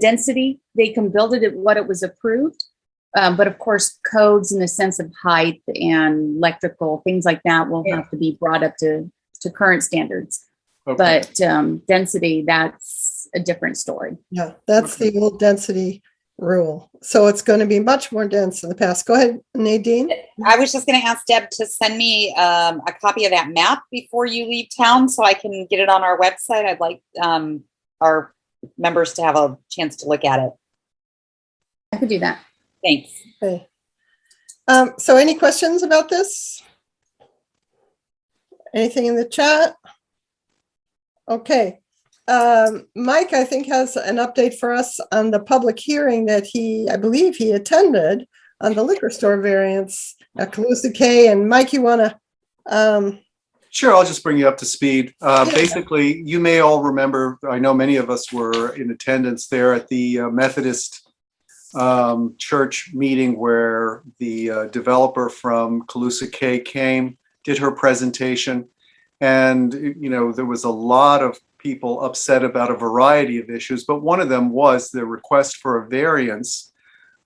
density, they can build it at what it was approved. But of course, codes in the sense of height and electrical, things like that will have to be brought up to current standards. Okay. But density, that's a different story. Yeah, that's the old density rule. So it's going to be much more dense than the past. Go ahead, Nadine. I was just going to ask Deb to send me a copy of that map before you leave town so I can get it on our website. I'd like our members to have a chance to look at it. I could do that. Thanks. Okay. So any questions about this? Anything in the chat? Okay. Mike, I think, has an update for us on the public hearing that I believe he attended on the liquor store variance at Calusa K. And Mike, you want to? Sure, I'll just bring you up to speed. Basically, you may all remember, I know many of us were in attendance there at the Methodist church meeting where the developer from Calusa K came, did her presentation, and there was a lot of people upset about a variety of issues, but one of them was the request for a variance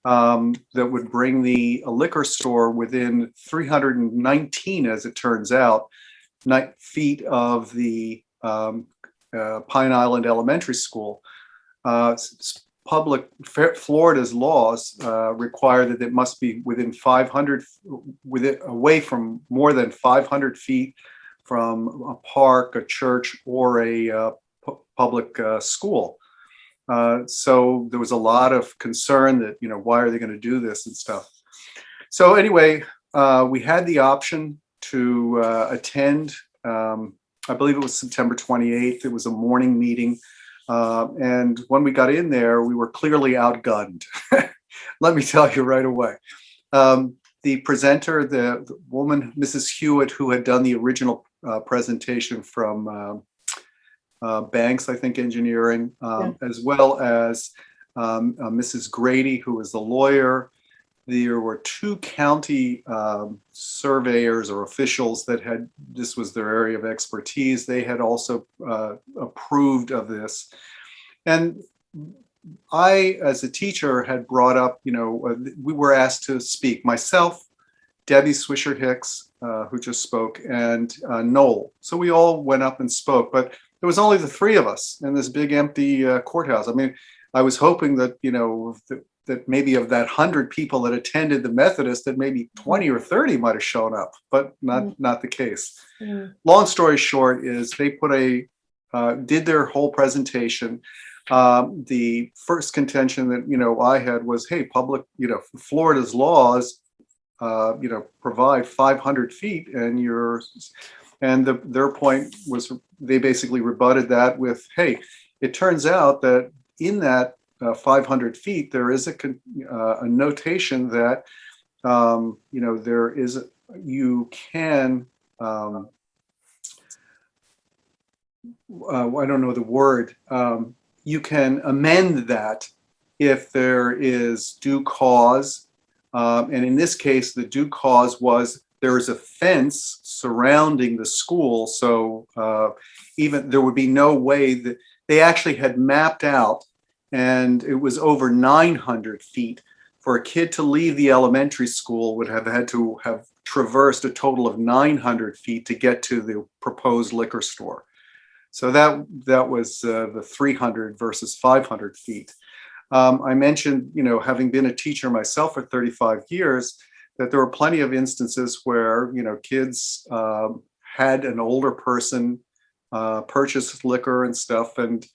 that would bring the liquor store within 319, as it turns out, feet of the Pine Island Elementary School. Florida's laws require that it must be within 500, away from more than 500 feet from a park, a church, or a public school. So there was a lot of concern that, why are they going to do this and stuff? So anyway, we had the option to attend. I believe it was September 28th. It was a morning meeting. And when we got in there, we were clearly outgunned. Let me tell you right away. The presenter, the woman, Mrs. Hewitt, who had done the original presentation from Banks, I think, Engineering, as well as Mrs. Grady, who was the lawyer. There were two county surveyors or officials that this was their area of expertise. They had also approved of this. And I, as a teacher, had brought up, we were asked to speak, myself, Debbie Swisher Hicks, who just spoke, and Noel. So we all went up and spoke, but there was only the three of us in this big empty courthouse. I mean, I was hoping that, that maybe of that 100 people that attended the Methodist, that maybe 20 or 30 might have shown up, but not the case. Long story short is they did their whole presentation. The first contention that, I had was, hey, Florida's laws, provide 500 feet and their point was they basically rebutted that with, hey, it turns out that in that 500 feet, there is a notation that, there is, you can, I don't know the word, you can amend that if there is due cause. And in this case, the due cause was there is a fence surrounding the school. So even there would be no way that they actually had mapped out, and it was over 900 feet for a kid to leave the elementary school would have had to have traversed a total of 900 feet to get to the proposed liquor store. So that was the 300 versus 500 feet. I mentioned, having been a teacher myself for 35 years, that there were plenty of instances where, kids had an older person purchase liquor and stuff. And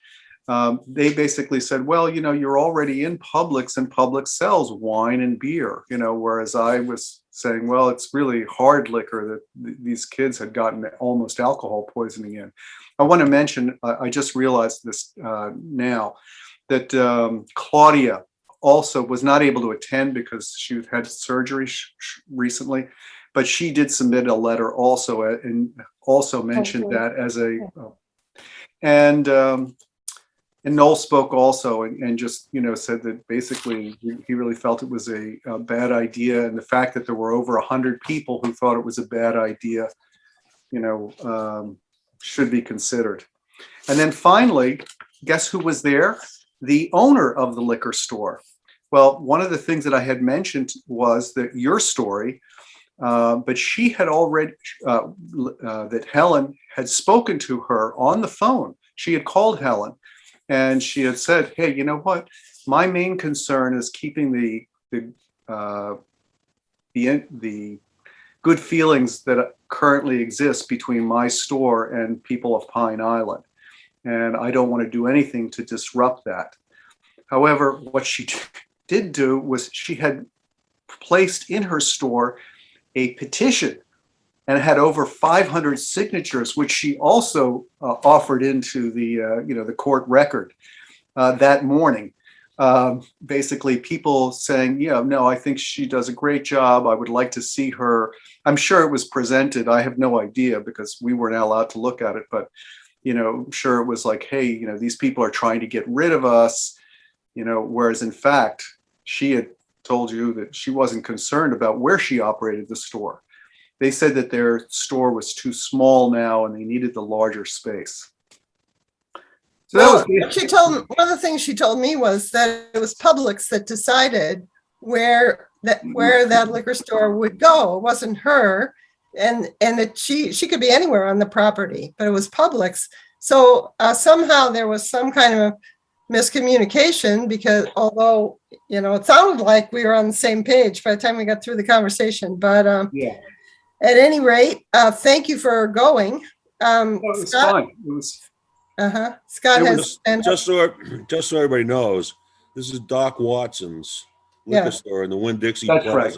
they basically said, well, you're already in Publix and Publix sells wine and beer, whereas I was saying, well, it's really hard liquor that these kids had gotten almost alcohol poisoning in. I want to mention, I just realized this now, that Claudia also was not able to attend because she had surgery recently, but she did submit a letter also and also mentioned that as a, and Noel spoke also and just, said that basically he really felt it was a bad idea. And the fact that there were over 100 people who thought it was a bad idea, should be considered. And then finally, guess who was there? The owner of the liquor store. Well, one of the things that I had mentioned was that your story, but she had already, that Helen had spoken to her on the phone. She had called Helen and she had said, hey, you know what? My main concern is keeping the good feelings that currently exist between my store and people of Pine Island. And I don't want to do anything to disrupt that. However, what she did do was she had placed in her store a petition and had over 500 signatures, which she also offered into the court record that morning. Basically, people saying, no, I think she does a great job. I would like to see her. I'm sure it was presented. I have no idea because we weren't allowed to look at it. But, I'm sure it was like, hey, these people are trying to get rid of us, whereas in fact, she had told you that she wasn't concerned about where she operated the store. They said that their store was too small now and they needed the larger space. So well, one of the things she told me was that it was Publix that decided where that liquor store would go. It wasn't her, and that she could be anywhere on the property, but it was Publix. So somehow there was some kind of miscommunication because although it sounded like we were on the same page by the time we got through the conversation, but yeah. At any rate, thank you for going. It was Scott, fun. It was. Scott has Just so everybody knows, this is Doc Watson's liquor store in the Winn-Dixie Plaza. Right.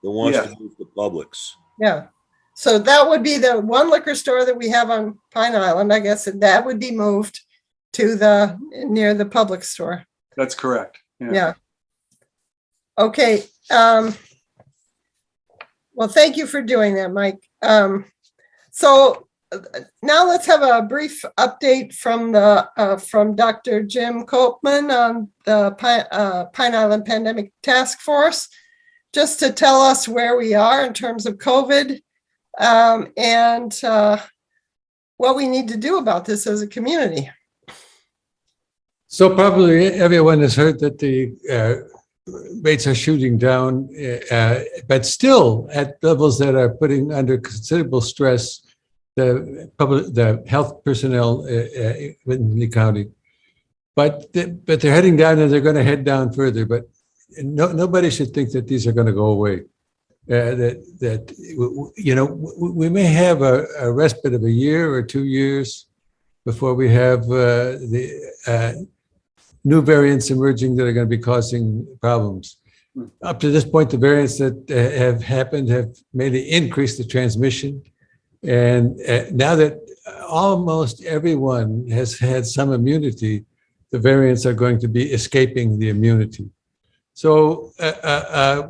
The wants to move to Publix. Yeah. So that would be the one liquor store that we have on Pine Island, I guess, and that would be moved to near the Publix store. That's correct. Yeah. Okay. Well, thank you for doing that, Mike. So now let's have a brief update from Dr. Jim Copeman on the Pine Island Pandemic Task Force, just to tell us where we are in terms of COVID and what we need to do about this as a community. So probably everyone has heard that the rates are shooting down, but still at levels that are putting under considerable stress the health personnel in the county. But they're heading down and they're going to head down further. But nobody should think that these are going to go away. We may have a respite of a year or 2 years before we have the new variants emerging that are going to be causing problems. Up to this point, the variants that have happened have mainly increased the transmission. And now that almost everyone has had some immunity, the variants are going to be escaping the immunity. So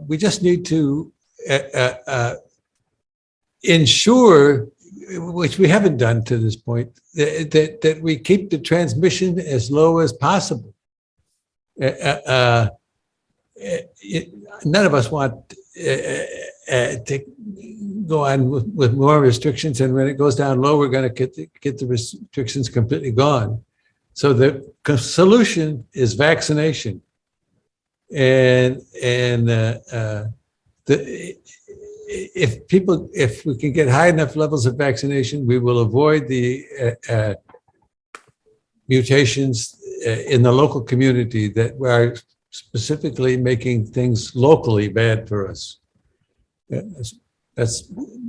we just need to ensure, which we haven't done to this point, that we keep the transmission as low as possible. None of us want to go on with more restrictions, and when it goes down low, we're going to get the restrictions completely gone. So the solution is vaccination, and if we can get high enough levels of vaccination, we will avoid the mutations in the local community that are specifically making things locally bad for us. That's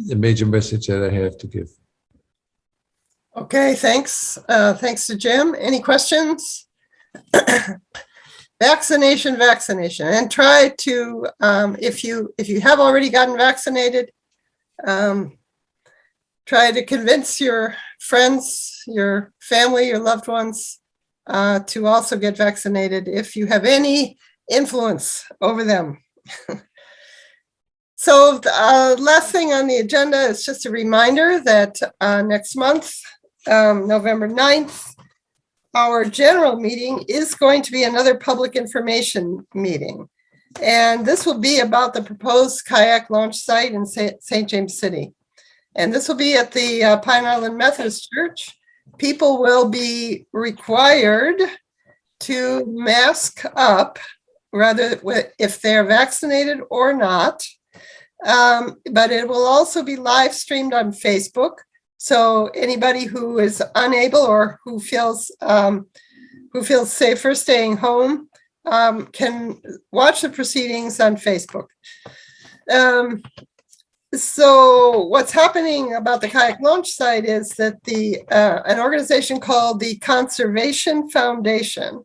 the major message that I have to give. Okay, thanks. Thanks to Jim. Any questions? Vaccination, and try to, if you have already gotten vaccinated, try to convince your friends, your family, your loved ones to also get vaccinated if you have any influence over them. So last thing on the agenda is just a reminder that next month, November 9th, our general meeting is going to be another public information meeting. And this will be about the proposed kayak launch site in St. James City. And this will be at the Pine Island Methodist Church. People will be required to mask up, rather if they're vaccinated or not. But it will also be live streamed on Facebook. So anybody who is unable or who feels safer staying home can watch the proceedings on Facebook. So what's happening about the kayak launch site is that an organization called the Conservation Foundation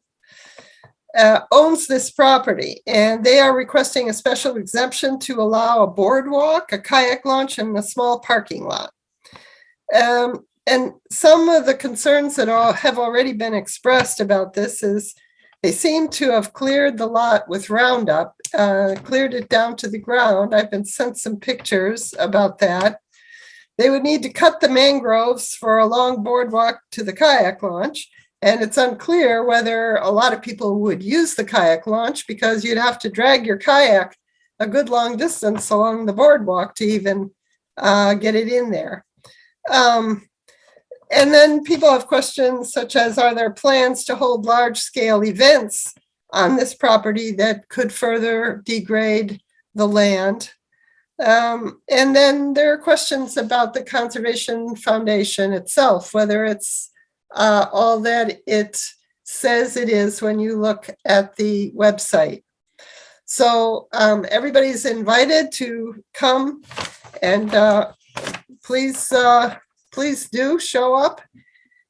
owns this property, and they are requesting a special exemption to allow a boardwalk, a kayak launch, and a small parking lot. And some of the concerns that have already been expressed about this is they seem to have cleared the lot with Roundup, cleared it down to the ground. I've been sent some pictures about that. They would need to cut the mangroves for a long boardwalk to the kayak launch. And it's unclear whether a lot of people would use the kayak launch because you'd have to drag your kayak a good long distance along the boardwalk to even get it in there. And then people have questions such as, are there plans to hold large-scale events on this property that could further degrade the land? And then there are questions about the Conservation Foundation itself, whether it's all that it says it is when you look at the website. So everybody's invited to come, and please do show up.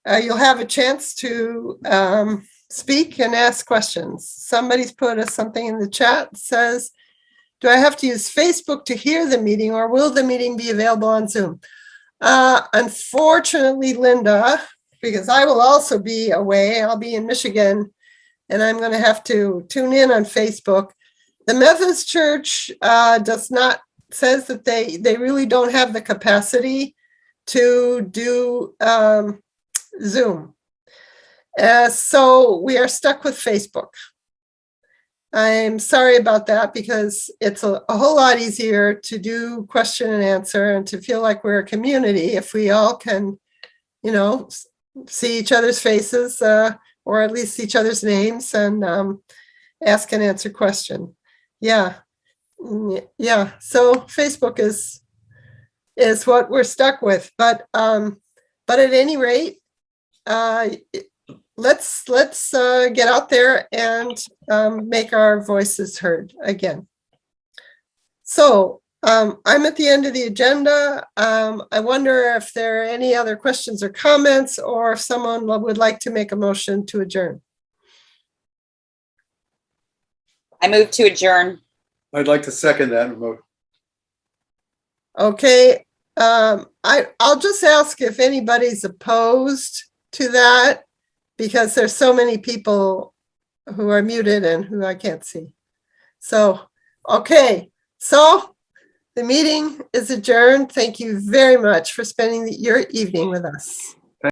You'll have a chance to speak and ask questions. Somebody's put something in the chat that says, do I have to use Facebook to hear the meeting, or will the meeting be available on Zoom? Unfortunately, Linda, because I will also be away, I'll be in Michigan, and I'm going to have to tune in on Facebook. The Methodist Church says that they really don't have the capacity to do Zoom. So we are stuck with Facebook. I'm sorry about that, because it's a whole lot easier to do question and answer and to feel like we're a community if we all can, see each other's faces or at least each other's names and ask and answer question. Yeah. So Facebook is what we're stuck with, but at any rate, let's get out there and make our voices heard again. So I'm at the end of the agenda. I wonder if there are any other questions or comments, or if someone would like to make a motion to adjourn. I move to adjourn. I'd like to second that vote. Okay. I'll just ask if anybody's opposed to that, because there's so many people who are muted and who I can't see. So, okay. So the meeting is adjourned. Thank you very much for spending your evening with us.